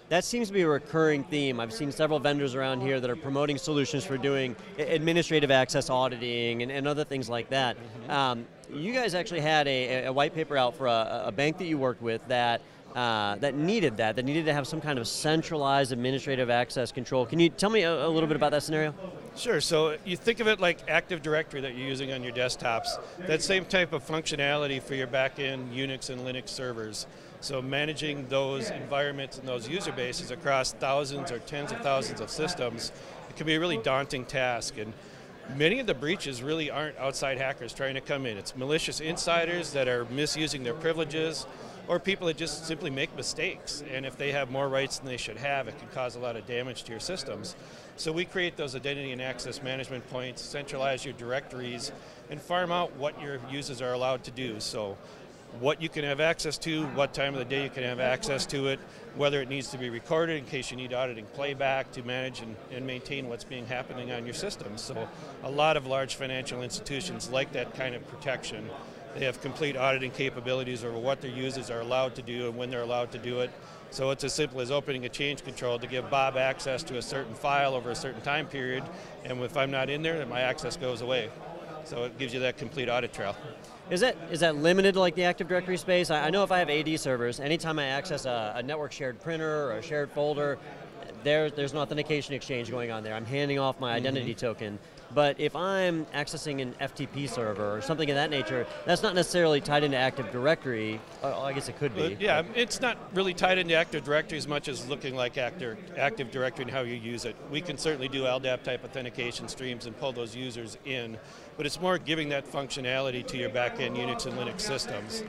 that seems to be a recurring theme. I've seen several vendors around here that are promoting solutions for doing administrative access auditing and other things like that. Mm-hmm. You guys actually had a white paper out for a bank that you worked with that that needed to have some kind of centralized administrative access control. Can you tell me a little bit about that scenario? Sure. So you think of it like Active Directory that you're using on your desktops. That same type of functionality for your back-end Unix and Linux servers. So managing those environments and those user bases across thousands or tens of thousands of systems, it can be a really daunting task. And many of the breaches really aren't outside hackers trying to come in. It's malicious insiders that are misusing their privileges, or people that just simply make mistakes. And if they have more rights than they should have, it can cause a lot of damage to your systems. So we create those identity and access management points, centralize your directories, and farm out what your users are allowed to do. So what you can have access to, what time of the day you can have access to it, whether it needs to be recorded in case you need auditing playback to manage and maintain what's being happening on your system. So a lot of large financial institutions like that kind of protection. They have complete auditing capabilities over what their users are allowed to do and when they're allowed to do it. So it's as simple as opening a change control to give Bob access to a certain file over a certain time period, and if I'm not in there, then my access goes away. So it gives you that complete audit trail. Is that limited to like the Active Directory space? I know if I have AD servers, anytime I access a network shared printer or a shared folder, there's an authentication exchange going on there. I'm handing off my identity token. But if I'm accessing an FTP server or something of that nature, that's not necessarily tied into Active Directory. I guess it could be. Yeah, it's not really tied into Active Directory as much as looking like Active Directory and how you use it. We can certainly do LDAP type authentication streams and pull those users in, but it's more giving that functionality to your back-end Unix and Linux systems.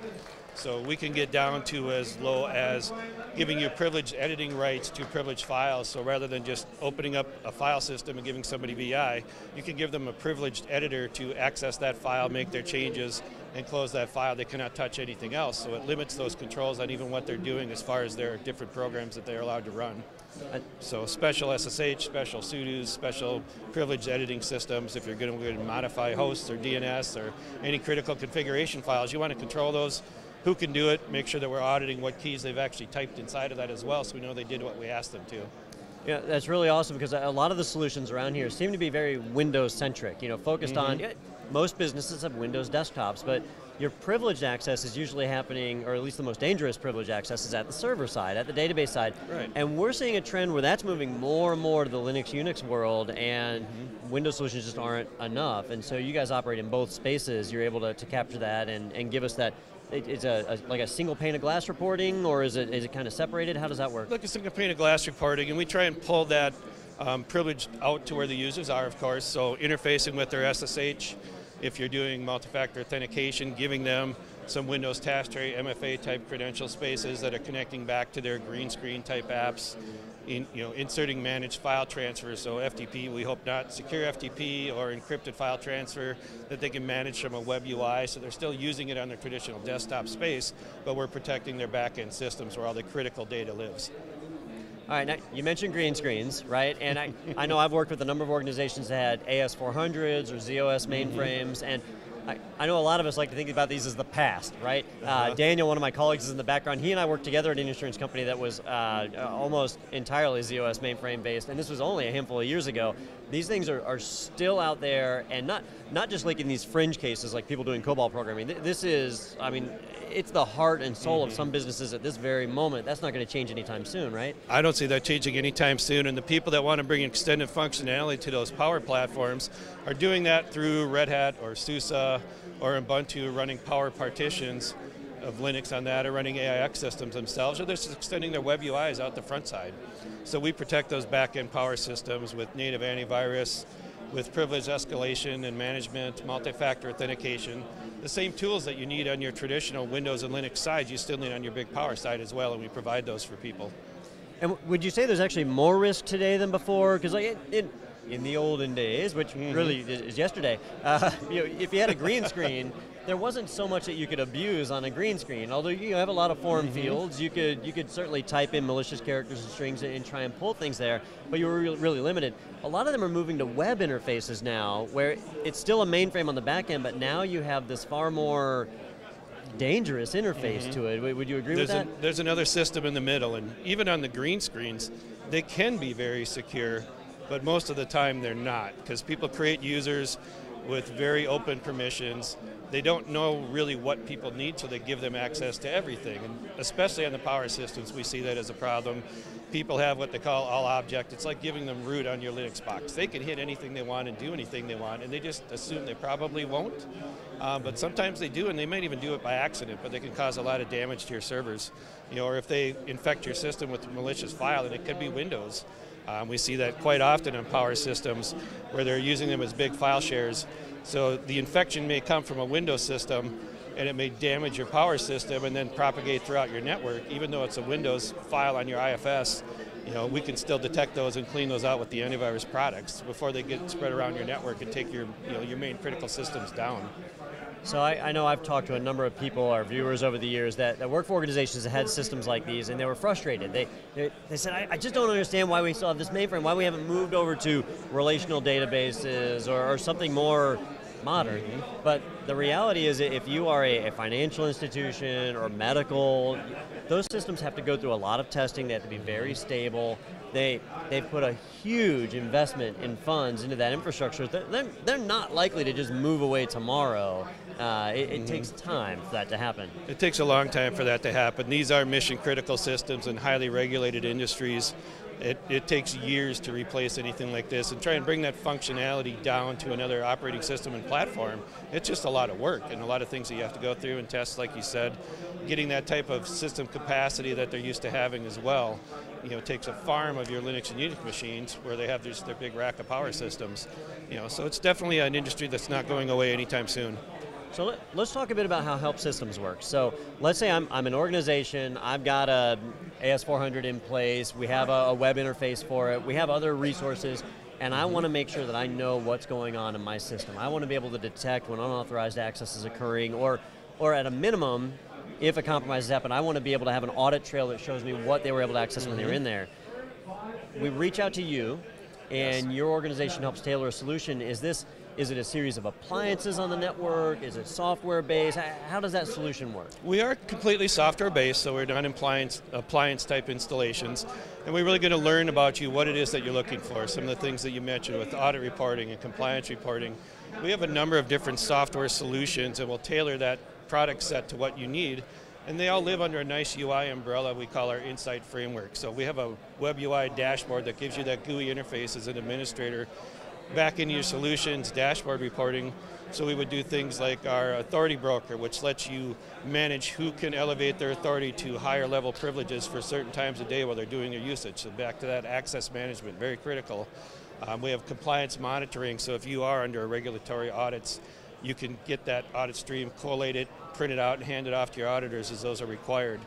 So we can get down to as low as giving you privileged editing rights to privileged files. So rather than just opening up a file system and giving somebody VI, you can give them a privileged editor to access that file, make their changes, and close that file. They cannot touch anything else. So it limits those controls on even what they're doing as far as their different programs that they're allowed to run. So special SSH, special sudos, special privileged editing systems. If you're going to modify hosts or DNS or any critical configuration files, you want to control those. Who can do it, make sure that we're auditing what keys they've actually typed inside of that as well, so we know they did what we asked them to. Yeah, that's really awesome, because a lot of the solutions around here seem to be very Windows-centric, focused on, most businesses have Windows desktops, but your privileged access is usually happening, or at least the most dangerous privileged access is at the server side, at the database side. Right. And we're seeing a trend where that's moving more and more to the Linux, Unix world, and Windows solutions just aren't enough. And so you guys operate in both spaces. You're able to capture that and give us that. It's like a single pane of glass reporting, or is it kind of separated? How does that work? Like a single pane of glass reporting, and we try and pull that privilege out to where the users are, of course. So interfacing with their SSH, if you're doing multi-factor authentication, giving them some Windows task tray, MFA type credential spaces that are connecting back to their green screen type apps. Inserting managed file transfers, so FTP, we hope not, secure FTP or encrypted file transfer that they can manage from a web UI, so they're still using it on their traditional desktop space, but we're protecting their back-end systems where all the critical data lives. All right, now you mentioned green screens, right? And I know I've worked with a number of organizations that had AS400s or ZOS mainframes, and I know a lot of us like to think about these as the past, right? Daniel, one of my colleagues, is in the background. He and I worked together at an insurance company that was almost entirely ZOS mainframe based, and this was only a handful of years ago. These things are still out there, and not just like in these fringe cases like people doing COBOL programming. This is, it's the heart and soul of some businesses at this very moment. That's not going to change anytime soon, right? I don't see that changing anytime soon, and the people that want to bring extended functionality to those power platforms are doing that through Red Hat or SUSE or Ubuntu, running power partitions of Linux on that, or running AIX systems themselves, or they're just extending their web UIs out the front side. So we protect those back-end power systems with native antivirus, with privilege escalation and management, multi-factor authentication. The same tools that you need on your traditional Windows and Linux side, you still need on your big power side as well, and we provide those for people. And would you say there's actually more risk today than before? Because in the olden days, which really is yesterday, if you had a green screen, there wasn't so much that you could abuse on a green screen. Although you have a lot of form fields, you could certainly type in malicious characters and strings and try and pull things there, but you were really limited. A lot of them are moving to web interfaces now, where it's still a mainframe on the back end, but now you have this far more dangerous interface to it. Would you agree with that? There's another system in the middle, and even on the green screens, they can be very secure, but most of the time they're not, because people create users, with very open permissions. They don't know really what people need, so they give them access to everything. And especially on the power systems, we see that as a problem. People have what they call all object. It's like giving them root on your Linux box. They can hit anything they want and do anything they want, and they just assume they probably won't. But sometimes they do, and they might even do it by accident, but they can cause a lot of damage to your servers. Or if they infect your system with a malicious file, and it could be Windows. We see that quite often on power systems where they're using them as big file shares. So the infection may come from a Windows system, and it may damage your power system and then propagate throughout your network. Even though it's a Windows file on your IFS, we can still detect those and clean those out with the antivirus products before they get spread around your network and take your main critical systems down. So I know I've talked to a number of people, our viewers over the years, that work for organizations that had systems like these, and they were frustrated. They said, I just don't understand why we still have this mainframe, why we haven't moved over to relational databases or something more modern. But the reality is, if you are a financial institution or medical, those systems have to go through a lot of testing. They have to be very stable. They put a huge investment in funds into that infrastructure. They're not likely to just move away tomorrow. It takes time for that to happen. It takes a long time for that to happen. These are mission critical systems in highly regulated industries. It takes years to replace anything like this and try and bring that functionality down to another operating system and platform. It's just a lot of work and a lot of things that you have to go through and test, like you said. Getting that type of system capacity that they're used to having as well. Takes a farm of your Linux and Unix machines where they have their big rack of power systems. So it's definitely an industry that's not going away anytime soon. So let's talk a bit about how help systems work. So let's say I'm an organization, I've got a AS400 in place, we have a web interface for it, we have other resources, and I want to make sure that I know what's going on in my system. I want to be able to detect when unauthorized access is occurring, or at a minimum, if a compromise has happened, I want to be able to have an audit trail that shows me what they were able to access when they were in there. We reach out to you, and your organization helps tailor a solution. Is it a series of appliances on the network? Is it software-based? How does that solution work? We are completely software-based, so we're not appliance-type installations. And we're really going to learn about you, what it is that you're looking for. Some of the things that you mentioned with audit reporting and compliance reporting. We have a number of different software solutions, and we'll tailor that product set to what you need. And they all live under a nice UI umbrella we call our Insight framework. So we have a web UI dashboard that gives you that GUI interface as an administrator back into your solutions, dashboard reporting. So we would do things like our authority broker, which lets you manage who can elevate their authority to higher level privileges for certain times of day while they're doing their usage. So back to that access management, very critical. We have compliance monitoring, so if you are under regulatory audits, you can get that audit stream, collate it, print it out, and hand it off to your auditors as those are required.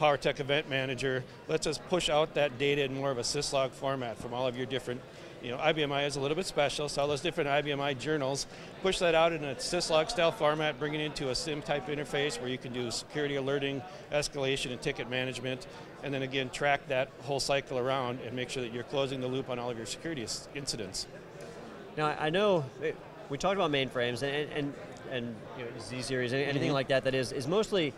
Powertech Event Manager lets us push out that data in more of a syslog format from all of your different, IBMI is a little bit special, so all those different IBMI journals, push that out in a syslog style format, bring it into a SIM type interface where you can do security alerting, escalation, and ticket management, and then again track that whole cycle around and make sure that you're closing the loop on all of your security incidents. Now I know we talked about mainframes and Z-series, anything like that is mostly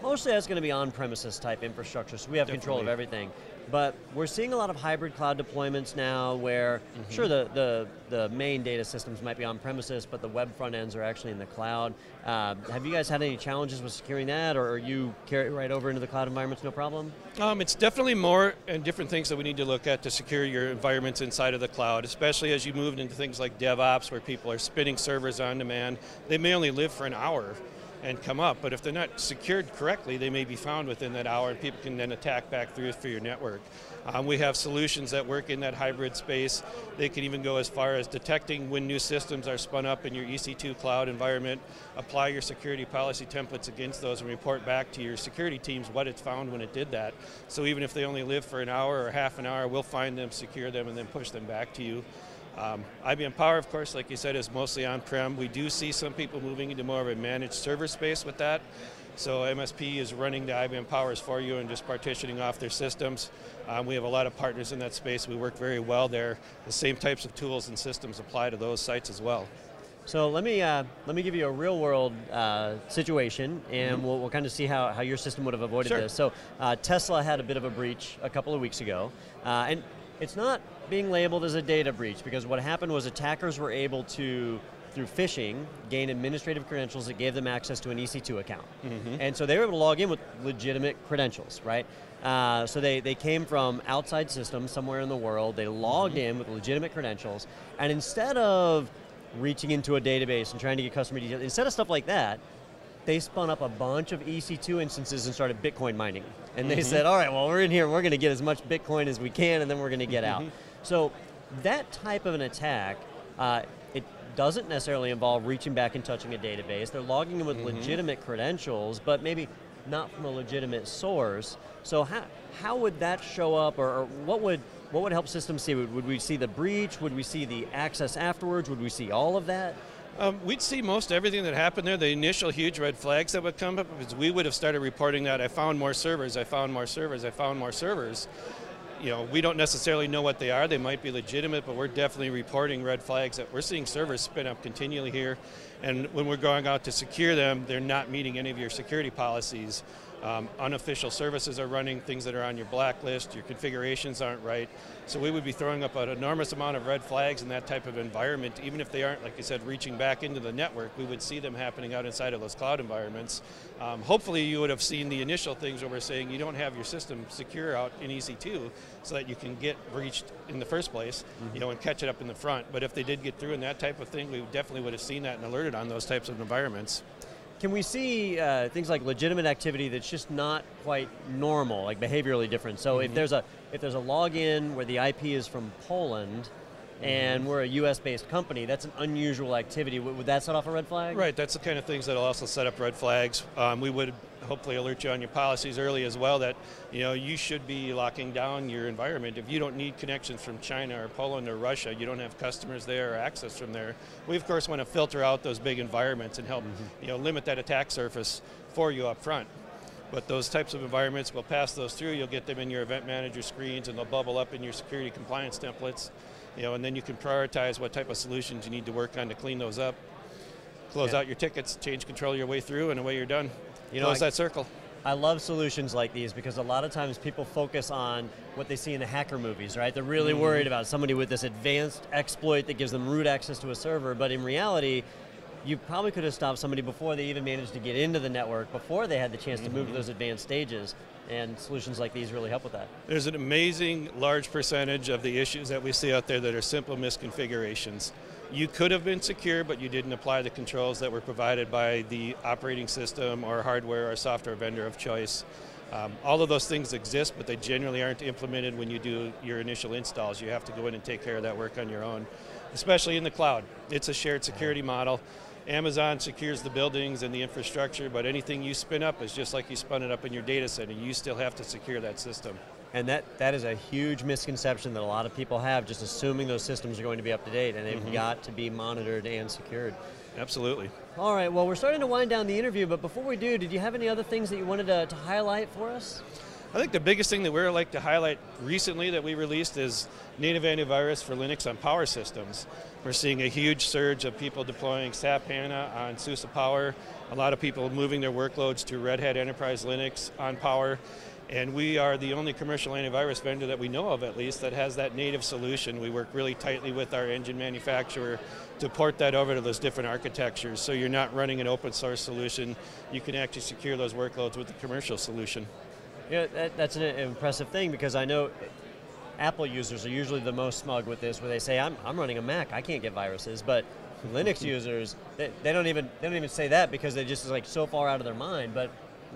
that's going to be on-premises type infrastructure, so we have control of everything. But we're seeing a lot of hybrid cloud deployments now where, sure, the main data systems might be on-premises, but the web front ends are actually in the cloud. Have you guys had any challenges with securing that, or you carry it right over into the cloud environments, no problem? It's definitely more and different things that we need to look at to secure your environments inside of the cloud, especially as you move into things like DevOps, where people are spinning servers on demand. They may only live for an hour and come up, but if they're not secured correctly, they may be found within that hour, and people can then attack back through your network. We have solutions that work in that hybrid space. They can even go as far as detecting when new systems are spun up in your EC2 cloud environment, apply your security policy templates against those, and report back to your security teams what it's found when it did that. So even if they only live for an hour or half an hour, we'll find them, secure them, and then push them back to you. IBM Power, of course, like you said, is mostly on-prem. We do see some people moving into more of a managed server space with that. So MSP is running the IBM Powers for you and just partitioning off their systems. We have a lot of partners in that space. We work very well there. The same types of tools and systems apply to those sites as well. So let me give you a real-world situation, and we'll kind of see how your system would have avoided this. So Tesla had a bit of a breach a couple of weeks ago, and it's not being labeled as a data breach, because what happened was attackers were able to through phishing, gain administrative credentials that gave them access to an EC2 account. And so they were able to log in with legitimate credentials, right? So they came from outside systems somewhere in the world, they logged in with legitimate credentials, and instead of reaching into a database and trying to get customer details, instead of stuff like that, they spun up a bunch of EC2 instances and started Bitcoin mining. And they said, all right, well, we're in here, we're going to get as much Bitcoin as we can, and then we're going to get out. So that type of an attack, it doesn't necessarily involve reaching back and touching a database. They're logging in with legitimate credentials, but maybe not from a legitimate source. So how would that show up, or what would help systems see? Would we see the breach? Would we see the access afterwards? Would we see all of that? We'd see most everything that happened there. The initial huge red flags that would come up, because we would have started reporting that I found more servers, I found more servers, I found more servers. You know, we don't necessarily know what they are. They might be legitimate, but we're definitely reporting red flags that we're seeing servers spin up continually here. And when we're going out to secure them, they're not meeting any of your security policies. Unofficial services are running, things that are on your blacklist, your configurations aren't right. So we would be throwing up an enormous amount of red flags in that type of environment. Even if they aren't, like I said, reaching back into the network, we would see them happening out inside of those cloud environments. Hopefully you would have seen the initial things where we're saying you don't have your system secure out in EC2 so that you can get breached in the first place, you know, and catch it up in the front. But if they did get through in that type of thing, we definitely would have seen that and alerted on those types of environments. Can we see things like legitimate activity that's just not quite normal, like behaviorally different? So if there's a login where the IP is from Poland, and we're a US-based company, that's an unusual activity. Would that set off a red flag? Right, that's the kind of things that'll also set up red flags. We would hopefully alert you on your policies early as well that, you know, you should be locking down your environment. If you don't need connections from China or Poland or Russia, you don't have customers there or access from there, we of course want to filter out those big environments and help, you know, limit that attack surface for you up front. But those types of environments, we'll pass those through, you'll get them in your event manager screens and they'll bubble up in your security compliance templates. You know, and then you can prioritize what type of solutions you need to work on to clean those up. Close out your tickets, change control your way through, and away you're done. Close that circle. I love solutions like these because a lot of times people focus on what they see in the hacker movies, right? They're really worried about somebody with this advanced exploit that gives them root access to a server, but in reality, you probably could have stopped somebody before they even managed to get into the network, before they had the chance to move to those advanced stages. And solutions like these really help with that. There's an amazing large percentage of the issues that we see out there that are simple misconfigurations. You could have been secure, but you didn't apply the controls that were provided by the operating system or hardware or software vendor of choice. All of those things exist, but they generally aren't implemented when you do your initial installs. You have to go in and take care of that work on your own, especially in the cloud. It's a shared security model. Amazon secures the buildings and the infrastructure, but anything you spin up is just like you spun it up in your data center. You still have to secure that system. And that is a huge misconception that a lot of people have, just assuming those systems are going to be up to date, and they've got to be monitored and secured. Absolutely. All right, well, we're starting to wind down the interview, but before we do, did you have any other things that you wanted to highlight for us? I think the biggest thing that we'd like to highlight recently that we released is native antivirus for Linux on Power systems. We're seeing a huge surge of people deploying SAP HANA on SUSE Power, a lot of people moving their workloads to Red Hat Enterprise Linux on Power, and we are the only commercial antivirus vendor that we know of at least that has that native solution. We work really tightly with our engine manufacturer to port that over to those different architectures, so you're not running an open source solution. You can actually secure those workloads with the commercial solution. Yeah, that's an impressive thing because I know Apple users are usually the most smug with this, where they say, I'm running a Mac, I can't get viruses. But Linux users, they don't even say that because they just like so far out of their mind. But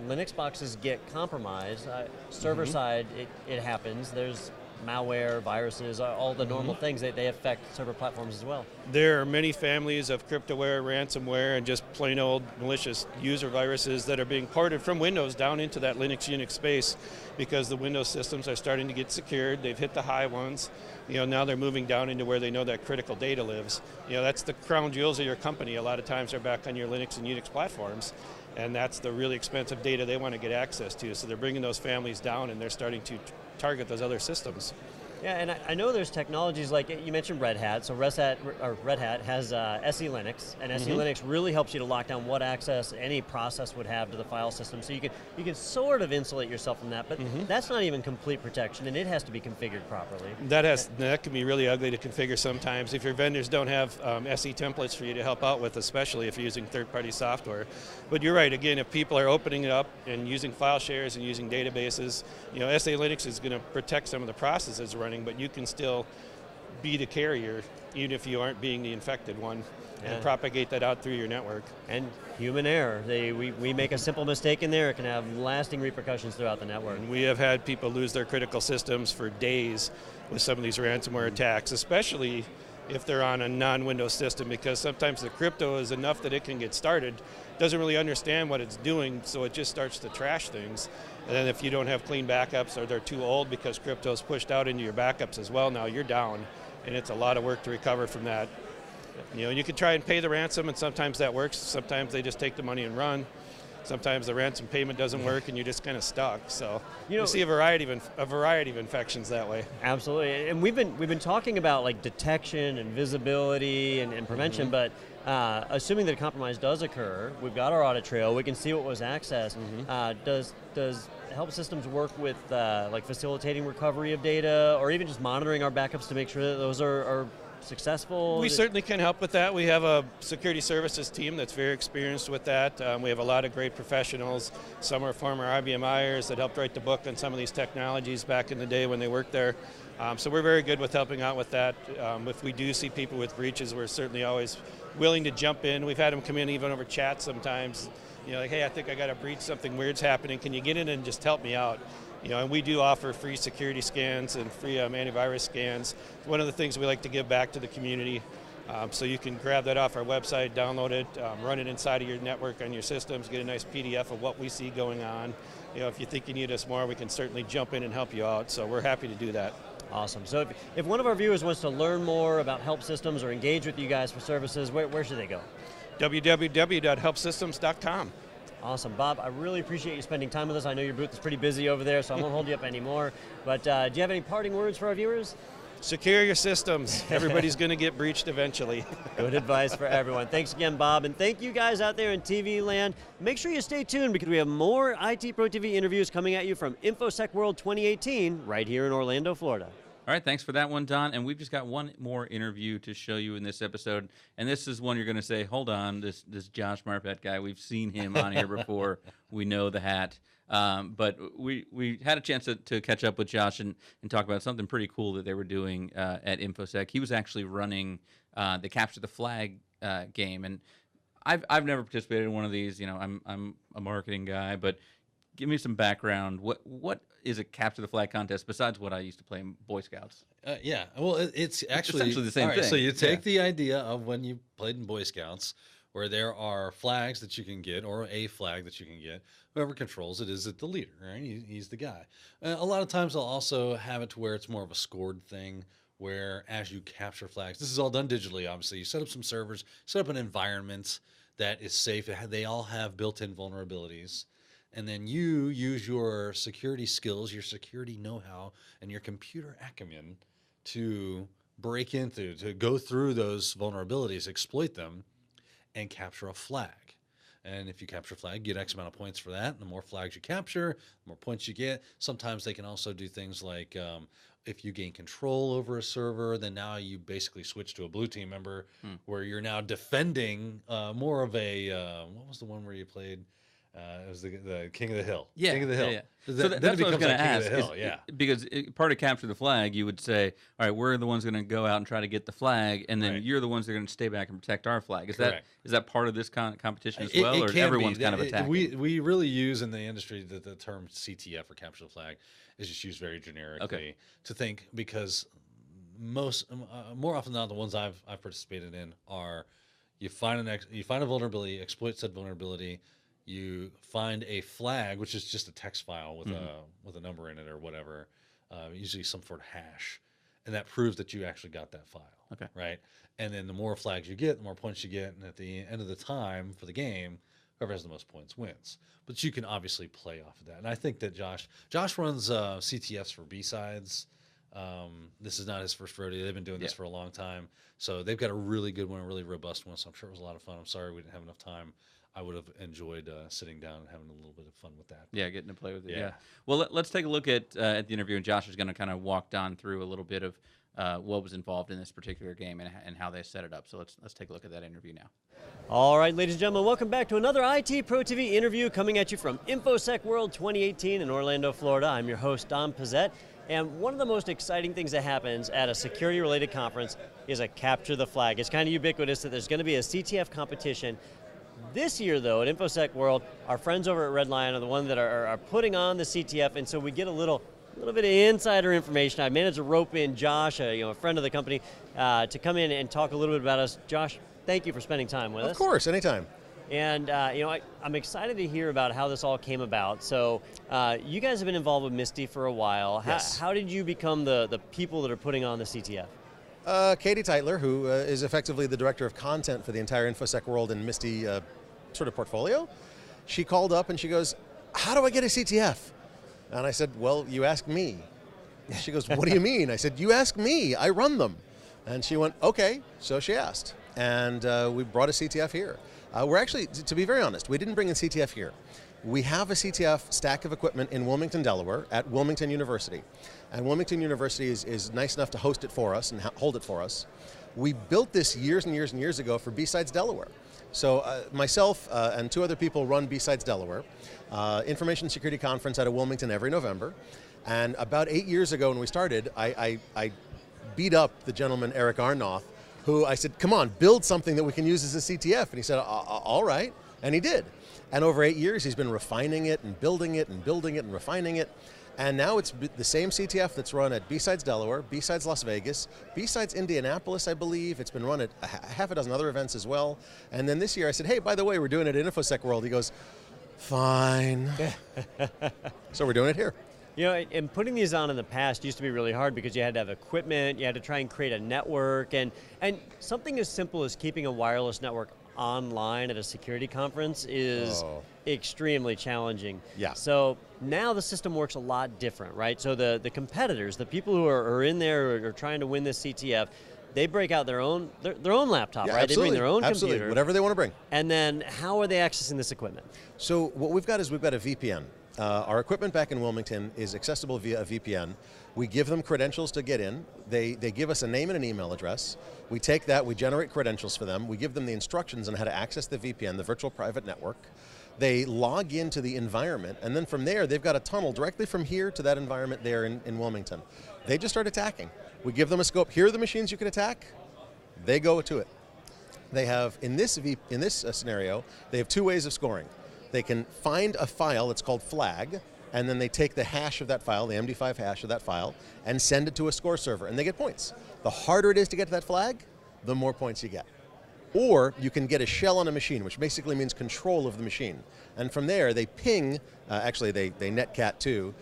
Linux boxes get compromised. Server side, it happens. There's malware, viruses, all the normal things that they affect server platforms as well. There are many families of cryptoware, ransomware, and just plain old malicious user viruses that are being ported from Windows down into that Linux Unix space because the Windows systems are starting to get secured. They've hit the high ones. You know, now they're moving down into where they know that critical data lives. You know, that's the crown jewels of your company. A lot of times they're back on your Linux and Unix platforms, and that's the really expensive data they want to get access to. So they're bringing those families down, and they're starting to target those other systems. Yeah, and I know there's technologies like you mentioned Red Hat. So Red Hat has SE Linux, and SE Linux really helps you to lock down what access any process would have to the file system. So you can sort of insulate yourself from that, but that's not even complete protection, and it has to be configured properly. That can be really ugly to configure sometimes if your vendors don't have SE templates for you to help out with, especially if you're using third-party software. But you're right. Again, if people are opening it up and using file shares and using databases, SE Linux is going to protect some of the processes running, but you can still be the carrier even if you aren't being the infected one, and propagate that out through your network. And human error. We make a simple mistake in there, it can have lasting repercussions throughout the network. And we have had people lose their critical systems for days with some of these ransomware attacks, especially if they're on a non-Windows system, because sometimes the crypto is enough that it can get started, doesn't really understand what it's doing, so it just starts to trash things. And then if you don't have clean backups or they're too old because crypto's pushed out into your backups as well, now you're down, and it's a lot of work to recover from that. You can try and pay the ransom, and sometimes that works. Sometimes they just take the money and run. Sometimes the ransom payment doesn't work, and you're just kind of stuck. So you see a variety of infections that way. Absolutely, and we've been talking about like detection and visibility and prevention, but assuming that a compromise does occur, we've got our audit trail. We can see what was accessed. Does help systems work with like facilitating recovery of data, or even just monitoring our backups to make sure that those are successful? We certainly can help with that. We have a security services team that's very experienced with that. We have a lot of great professionals. Some are former IBM hires that helped write the book on some of these technologies back in the day when they worked there. So we're very good with helping out with that. If we do see people with breaches, we're certainly always willing to jump in. We've had them come in even over chat sometimes. Like, hey, I think I got a breach, something weird's happening. Can you get in and just help me out? And we do offer free security scans and free antivirus scans. One of the things we like to give back to the community. So you can grab that off our website, download it, run it inside of your network on your systems, get a nice PDF of what we see going on. If you think you need us more, we can certainly jump in and help you out. So we're happy to do that. Awesome. So if one of our viewers wants to learn more about help systems or engage with you guys for services, where should they go? www.helpsystems.com. Awesome. Bob, I really appreciate you spending time with us. I know your booth is pretty busy over there, so I won't hold you up anymore. But do you have any parting words for our viewers? Secure your systems. Everybody's going to get breached eventually. Good advice for everyone. Thanks again, Bob. And thank you guys out there in TV land. Make sure you stay tuned because we have more ITProTV interviews coming at you from Infosec World 2018 right here in Orlando, Florida. All right, thanks for that one, Don. And we've just got one more interview to show you in this episode. And this is one you're going to say, hold on, this Josh Marpet guy, we've seen him on here before. We know the hat. But we had a chance to catch up with Josh and talk about something pretty cool that they were doing at Infosec. He was actually running the Capture the Flag game. And I've never participated in one of these. I'm a marketing guy, but give me some background. What is a Capture the Flag contest besides what I used to play in Boy Scouts? Yeah, well, it's actually essentially the same thing. So you take the idea of when you played in Boy Scouts, where there are flags that you can get, or a flag that you can get. Whoever controls it is the leader, right? He's the guy. A lot of times I'll also have it to where it's more of a scored thing, where as you capture flags, this is all done digitally, obviously. You set up some servers, set up an environment that is safe. They all have built-in vulnerabilities. And then you use your security skills, your security know-how, and your computer acumen to break into, to go through those vulnerabilities, exploit them, and capture a flag. And if you capture a flag, you get X amount of points for that. And the more flags you capture, the more points you get. Sometimes they can also do things like if you gain control over a server, then now you basically switch to a blue team member where you're now defending more of a, what was the one where you played? It was the King of the Hill. Yeah, King of the Hill. Yeah. So that's what I was going to ask. Because part of Capture the Flag, you would say, all right, we're the ones going to go out and try to get the flag, and then you're the ones that are going to stay back and protect our flag. Is that part of this competition as well, or everyone's kind of attacking? We really use in the industry the term CTF, or Capture the Flag, is just used very generically to think, because more often than not, the ones I've participated in are you find a vulnerability, exploit said vulnerability. You find a flag, which is just a text file with a number in it or whatever, usually some sort of hash, and that proves that you actually got that file. Okay. Right. And then the more flags you get, the more points you get, and at the end of the time for the game, whoever has the most points wins. But you can obviously play off of that, and I think that Josh runs CTFs for B-sides. This is not his first rodeo. They've been doing this for a long time. So they've got a really good one, a really robust one. So I'm sure it was a lot of fun. I'm sorry we didn't have enough time. I would have enjoyed sitting down and having a little bit of fun with that. Yeah, getting to play with it. Yeah. Well, let's take a look at the interview, and Josh is going to kind of walk Don through a little bit of what was involved in this particular game and how they set it up. So let's take a look at that interview now. All right, ladies and gentlemen, welcome back to another ITProTV interview coming at you from Infosec World 2018 in Orlando, Florida. I'm your host, Don Pizzette. And one of the most exciting things that happens at a security-related conference is a capture the flag. It's kind of ubiquitous that there's going to be a CTF competition. This year, though, at Infosec World, our friends over at Red Lion are the ones that are putting on the CTF, and so we get a little bit of insider information. I managed to rope in Josh, a friend of the company, to come in and talk a little bit about us. Josh, thank you for spending time with us. Of course, anytime. And I'm excited to hear about how this all came about. So you guys have been involved with Misty for a while. Yes. How did you become the people that are putting on the CTF? Katie Teitler, who is effectively the director of content for the entire Infosec World and Misty sort of portfolio, she called up and she goes, "How do I get a CTF?" And I said, "Well, you ask me." She goes, "What do you mean?" I said, "You ask me. I run them." And she went, "Okay." So she asked. And we brought a CTF here. We're actually, to be very honest, we didn't bring a CTF here. We have a CTF stack of equipment in Wilmington, Delaware at Wilmington University. And Wilmington University is nice enough to host it for us and hold it for us. We built this years and years and years ago for B-Sides Delaware. So myself and two other people run B-Sides Delaware, Information Security Conference out of Wilmington every November. And about 8 years ago when we started, I beat up the gentleman, Eric Arnoth, who I said, "Come on, build something that we can use as a CTF." And he said, "All right." And he did. And over 8 years, he's been refining it and building it and building it and refining it. And now it's the same CTF that's run at B-Sides Delaware, B-Sides Las Vegas, B-Sides Indianapolis, I believe. It's been run at half a dozen other events as well. And then this year I said, "Hey, by the way, we're doing it at Infosec World." He goes, "Fine." So we're doing it here. And putting these on in the past used to be really hard because you had to have equipment, you had to try and create a network, and something as simple as keeping a wireless network online at a security conference is extremely challenging. Yeah. So now the system works a lot different, right? So the competitors, the people who are in there or are trying to win this CTF, they break out their own laptop, right? Absolutely. They bring their own Absolutely. computer. Whatever they want to bring. And then how are they accessing this equipment? So what we've got a VPN. Our equipment back in Wilmington is accessible via a VPN. We give them credentials to get in. They give us a name and an email address. We take that, we generate credentials for them. We give them the instructions on how to access the VPN, the virtual private network. They log into the environment, and then from there, they've got a tunnel directly from here to that environment there in Wilmington. They just start attacking. We give them a scope. Here are the machines you can attack. They go to it. They have, in this scenario, they have two ways of scoring. They can find a file that's called flag, and then they take the hash of that file, the MD5 hash of that file, and send it to a score server, and they get points. The harder it is to get to that flag, the more points you get. Or you can get a shell on a machine, which basically means control of the machine. And from there, they ping, actually they netcat to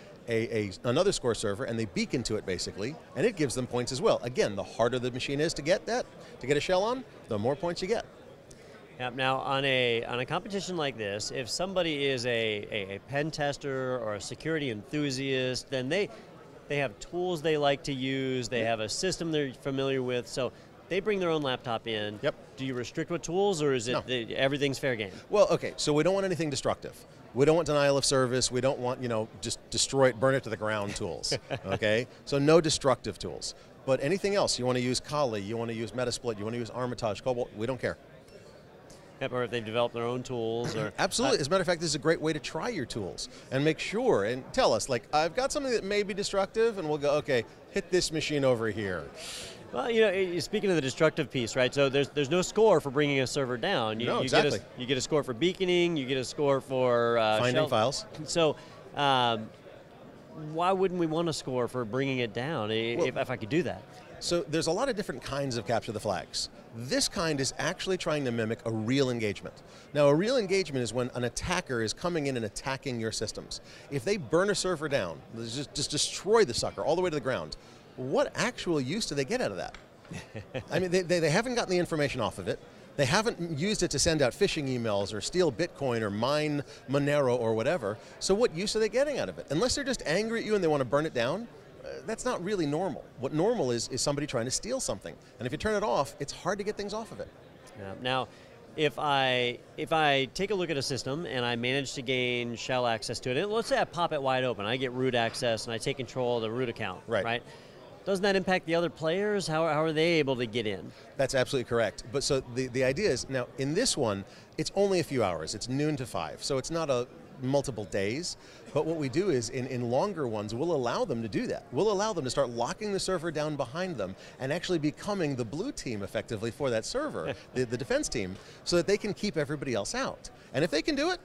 another score server, and they beacon to it basically, and it gives them points as well. Again, the harder the machine is to get a shell on, the more points you get. Now, on a competition like this, if somebody is a pen tester or a security enthusiast, then they have tools they like to use, they have a system they're familiar with, so they bring their own laptop in. Yep. Do you restrict with tools, or is it everything's fair game? Well, okay, so we don't want anything destructive. We don't want denial of service. We don't want, just destroy it, burn it to the ground tools, okay? So no destructive tools. But anything else, you want to use Kali, you want to use Metasploit, you want to use Armitage, Cobalt, we don't care. Or if they've developed their own tools. Or Absolutely. As a matter of fact, this is a great way to try your tools and make sure and tell us, like, I've got something that may be destructive, and we'll go, okay, hit this machine over here. Well, speaking of the destructive piece, right? So there's no score for bringing a server down. No, exactly. You get a score for beaconing. You get a score for finding files. So why wouldn't we want a score for bringing it down if I could do that? So there's a lot of different kinds of capture the flags. This kind is actually trying to mimic a real engagement. Now, a real engagement is when an attacker is coming in and attacking your systems. If they burn a server down, just destroy the sucker all the way to the ground, what actual use do they get out of that? I mean, they haven't gotten the information off of it. They haven't used it to send out phishing emails or steal Bitcoin or mine Monero or whatever. So what use are they getting out of it? Unless they're just angry at you and they want to burn it down, that's not really normal. What normal is somebody trying to steal something. And if you turn it off, it's hard to get things off of it. Yeah. Now, if I take a look at a system and I manage to gain shell access to it, and let's say I pop it wide open, I get root access and I take control of the root account, right? Doesn't that impact the other players? How are they able to get in? That's absolutely correct. But so the idea is, now in this one, it's only a few hours. It's noon to 5. So it's not a multiple days. But what we do is in longer ones, we'll allow them to do that. We'll allow them to start locking the server down behind them and actually becoming the blue team effectively for that server, the defense team, so that they can keep everybody else out. And if they can do it,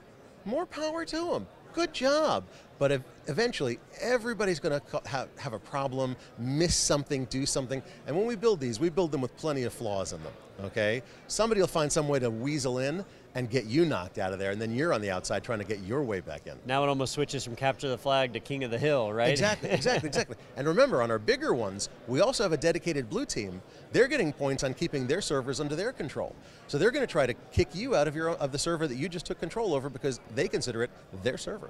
more power to them. Good job. But eventually, everybody's going to have a problem, miss something, do something. And when we build these, we build them with plenty of flaws in them, okay? Somebody will find some way to weasel in and get you knocked out of there, and then you're on the outside trying to get your way back in. Now it almost switches from capture the flag to king of the hill, right? Exactly. And remember, on our bigger ones, we also have a dedicated blue team. They're getting points on keeping their servers under their control. So they're going to try to kick you out of the server that you just took control over because they consider it their server.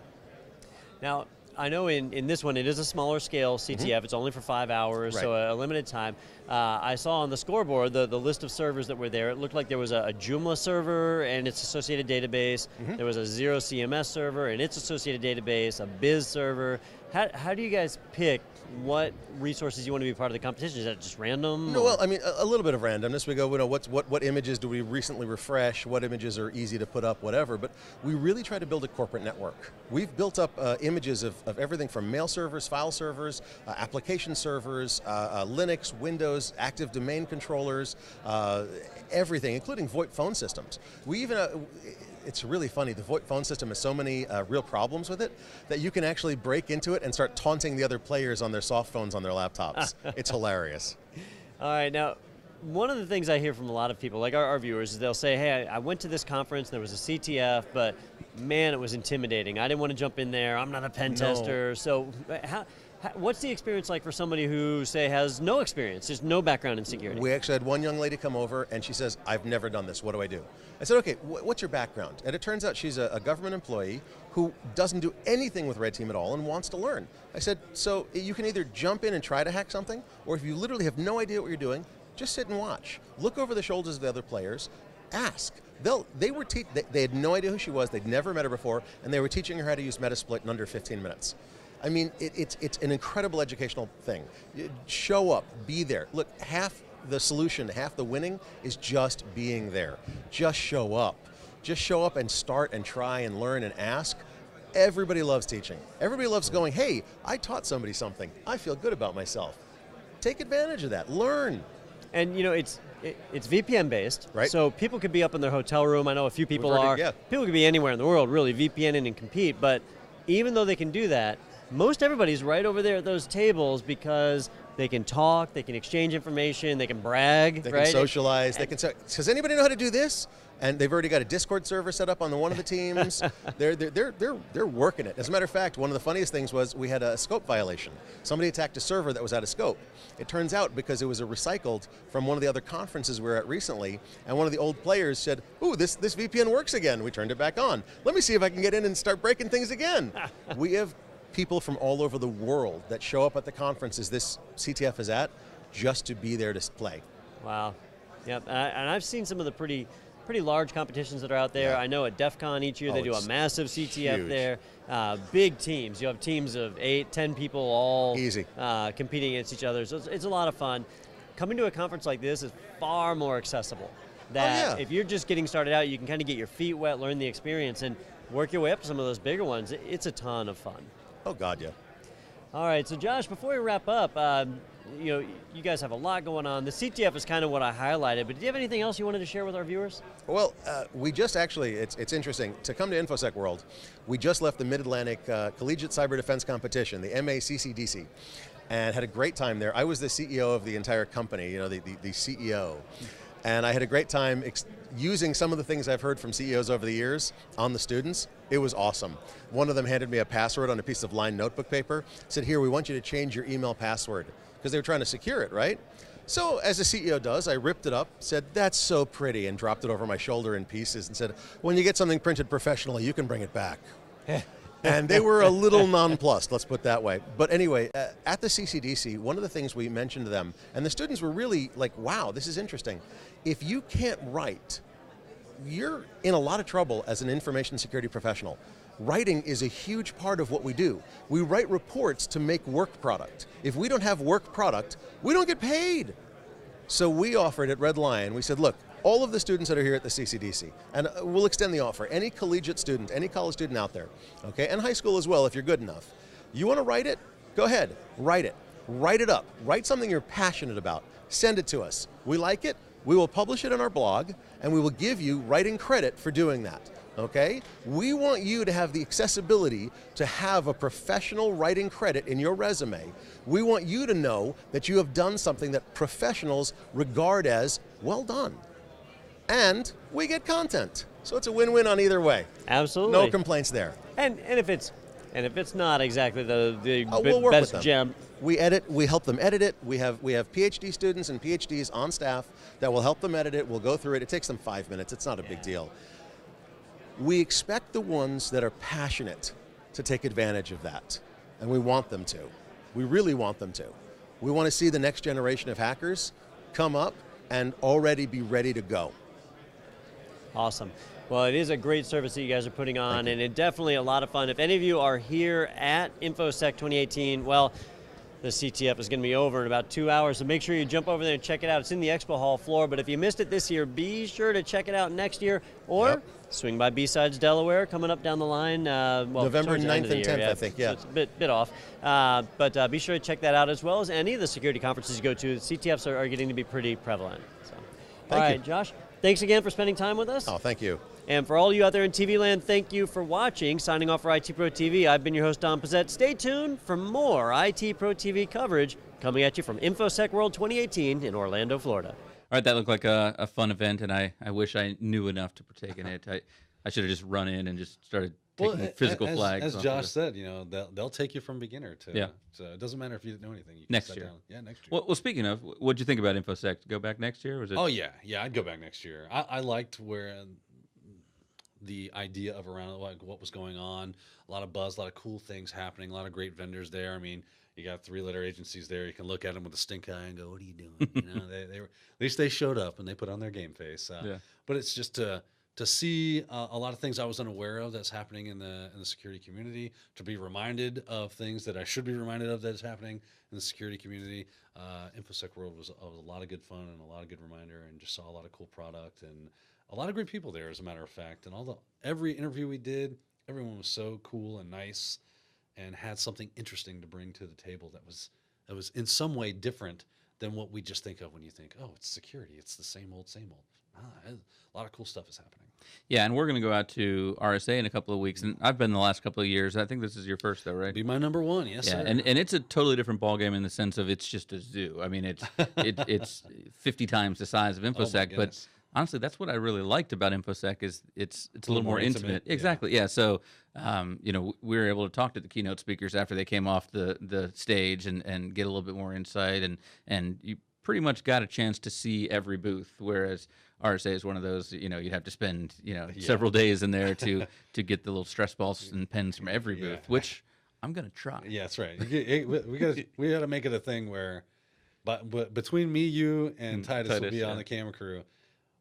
Now, I know in this one, it is a smaller scale CTF. It's only for 5 hours, so a limited time. I saw on the scoreboard the list of servers that were there. It looked like there was a Joomla server and its associated database. There was a Zero CMS server and its associated database, a Biz server. How do you guys pick what resources you want to be part of the competition? Is that just random? No, well, I mean, a little bit of randomness. We go, what images do we recently refresh? What images are easy to put up, whatever. But we really try to build a corporate network. We've built up images of everything from mail servers, file servers, application servers, Linux, Windows, active domain controllers, everything, including VoIP phone systems. We even, it's really funny, the VoIP phone system has so many real problems with it that you can actually break into it and start taunting the other players on their soft phones on their laptops. It's hilarious. All right, now, one of the things I hear from a lot of people, like our viewers, is they'll say, hey, I went to this conference, there was a CTF, but man, it was intimidating. I didn't want to jump in there, I'm not a pen tester. So what's the experience like for somebody who, say, has no experience, just no background in security? We actually had one young lady come over and she says, I've never done this, what do I do? I said, okay, what's your background? And it turns out she's a government employee who doesn't do anything with Red Team at all and wants to learn. I said, so you can either jump in and try to hack something, or if you literally have no idea what you're doing, just sit and watch. Look over the shoulders of the other players, ask. They had no idea who she was, they'd never met her before, and they were teaching her how to use Metasploit in under 15 minutes. I mean, it's an incredible educational thing. Show up, be there. Look, half the solution, half the winning is just being there. Just show up. Just show up and start and try and learn and ask. Everybody loves teaching. Everybody loves going, hey, I taught somebody something. I feel good about myself. Take advantage of that. Learn. And you know, it's VPN based, right? So people could be up in their hotel room. I know a few people are. Yeah. People could be anywhere in the world, really, VPNing and compete. But even though they can do that, most everybody's right over there at those tables because they can talk, they can exchange information, they can brag, they can socialize. They can. Does anybody know how to do this? And they've already got a Discord server set up on one of the teams. They're working it. As a matter of fact, one of the funniest things was we had a scope violation. Somebody attacked a server that was out of scope. It turns out because it was a recycled from one of the other conferences we were at recently, and one of the old players said, ooh, this VPN works again. We turned it back on. Let me see if I can get in and start breaking things again. We have people from all over the world that show up at the conferences this CTF is at just to be there to play. Wow. Yep. And I've seen some of the pretty large competitions that are out there. Yeah. I know at DEF CON each year they do a massive CTF huge. There. Big teams. You have teams of 8, 10 people all easy competing against each other. So it's a lot of fun. Coming to a conference like this is far more accessible. That if you're just getting started out, you can kind of get your feet wet, learn the experience, and work your way up to some of those bigger ones. It's a ton of fun. Oh, God, yeah. All right, so Josh, before we wrap up, you guys have a lot going on. The CTF is kind of what I highlighted, but do you have anything else you wanted to share with our viewers? Well, we just actually, it's interesting, to come to Infosec World, we just left the Mid-Atlantic Collegiate Cyber Defense Competition, the MACCDC, and had a great time there. I was the CEO of the entire company, the CEO, and I had a great time using some of the things I've heard from CEOs over the years on the students. It was awesome. One of them handed me a password on a piece of lined notebook paper, said, here, we want you to change your email password, because they were trying to secure it, right? So, as a CEO does, I ripped it up, said, that's so pretty, and dropped it over my shoulder in pieces and said, when you get something printed professionally, you can bring it back. And they were a little nonplussed, let's put it that way. But anyway, at the CCDC, one of the things we mentioned to them, and the students were really like, wow, this is interesting. If you can't write, you're in a lot of trouble as an information security professional. Writing is a huge part of what we do. We write reports to make work product. If we don't have work product, we don't get paid. So we offered at Red Lion, we said, look, all of the students that are here at the CCDC, and we'll extend the offer, any collegiate student, any college student out there, okay, and high school as well if you're good enough. You want to write it? Go ahead, write it. Write it up. Write something you're passionate about. Send it to us. We like it, we will publish it on our blog, and we will give you writing credit for doing that. Okay? We want you to have the accessibility to have a professional writing credit in your resume. We want you to know that you have done something that professionals regard as well done. And we get content. So it's a win-win on either way. Absolutely. No complaints there. And if it's not exactly the we'll work best with them. gem, we edit, we help them edit it. We have PhD students and PhDs on staff that will help them edit it. We'll go through it. It takes them 5 minutes. It's not a big deal. We expect the ones that are passionate to take advantage of that, and we want them to. We really want them to. We want to see the next generation of hackers come up and already be ready to go. Awesome. Well, it is a great service that you guys are putting on, and it's definitely a lot of fun. If any of you are here at Infosec 2018, well, the CTF is going to be over in about 2 hours, so make sure you jump over there and check it out. It's in the Expo Hall floor, but if you missed it this year, be sure to check it out next year, or swing by B-Sides Delaware, coming up down the line. Well, November 9th and 10th, I think, So it's a bit off. But be sure to check that out, as well as any of the security conferences you go to. The CTFs are getting to be pretty prevalent. So. All right, Josh, thanks again for spending time with us. Oh, thank you. And for all you out there in TV land, thank you for watching. Signing off for ITProTV, I've been your host, Don Pizzette. Stay tuned for more ITProTV coverage coming at you from Infosec World 2018 in Orlando, Florida. All right, that looked like a fun event, and I wish I knew enough to partake in it. I should have just run in and just started taking physical flags. As Josh said, you know, they'll take you from beginner to. Yeah. So it doesn't matter if you didn't know anything. You can Next year. Down. Yeah, next year. Well, speaking of, what'd you think about Infosec? Go back next year? Or was it? Oh yeah, I'd go back next year. I liked where the idea of around like what was going on, a lot of buzz, a lot of cool things happening, a lot of great vendors there. I mean, you got 3-letter agencies there. You can look at them with a stink eye and go, "What are you doing?" You know, they were, at least they showed up and they put on their game face. But it's just to see a lot of things I was unaware of that's happening in the security community. To be reminded of things that I should be reminded of that is happening in the security community. Infosec World was a lot of good fun and a lot of good reminder, and just saw a lot of cool product and a lot of great people there, as a matter of fact. And every interview we did, everyone was so cool and nice, and had something interesting to bring to the table that was in some way different than what we just think of when you think, oh, it's security. It's the same old, same old. A lot of cool stuff is happening. Yeah, and we're going to go out to RSA in a couple of weeks, and I've been the last couple of years. I think this is your first, though, right? Be my number one, yes, yeah, sir. And it's a totally different ballgame in the sense of it's just a zoo. I mean, it's 50 times the size of Infosec, but honestly, that's what I really liked about Infosec is it's a little more intimate. Exactly, yeah. So, you know, we were able to talk to the keynote speakers after they came off the stage and get a little bit more insight, and you pretty much got a chance to see every booth, whereas RSA is one of those, you know, you'd have to spend, you know, several days in there to get the little stress balls and pens from every booth, which I'm going to try. Yeah, that's right. We got to make it a thing where, but between me, you, and Titus will be on the camera crew.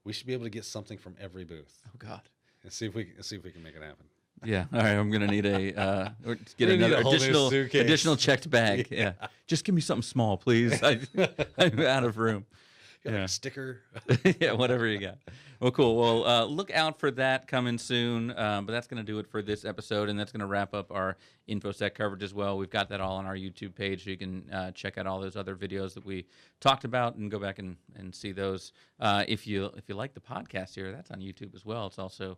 We should be able to get something from every booth. Oh God! And see if we can make it happen. Yeah. All right. I'm gonna need get another additional checked bag. Yeah. Just give me something small, please. I'm out of room. Like a sticker. Yeah. Whatever you got. Well, cool. Well, look out for that coming soon. But that's gonna do it for this episode, and that's gonna wrap up our Infosec coverage as well. We've got that all on our YouTube page, so you can check out all those other videos that we talked about and go back and see those. If you like the podcast here, that's on YouTube as well. It's also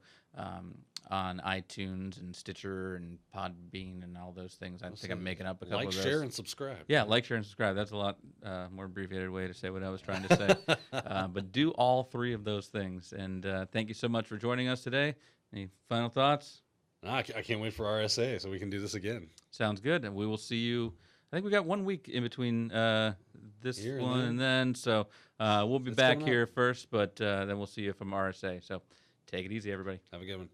on iTunes and Stitcher and Podbean and all those things. I think I'm making up a couple of those. Like, share, and subscribe. Yeah, like, share, and subscribe. That's a lot more abbreviated way to say what I was trying to say. But do all three of those things. And thank you so much for joining us today. Any final thoughts? I can't wait for RSA so we can do this again. Sounds good. And we will see you. I think we got 1 week in between this here one and then. So we'll be back here first, but then we'll see you from RSA. So take it easy, everybody. Have a good one.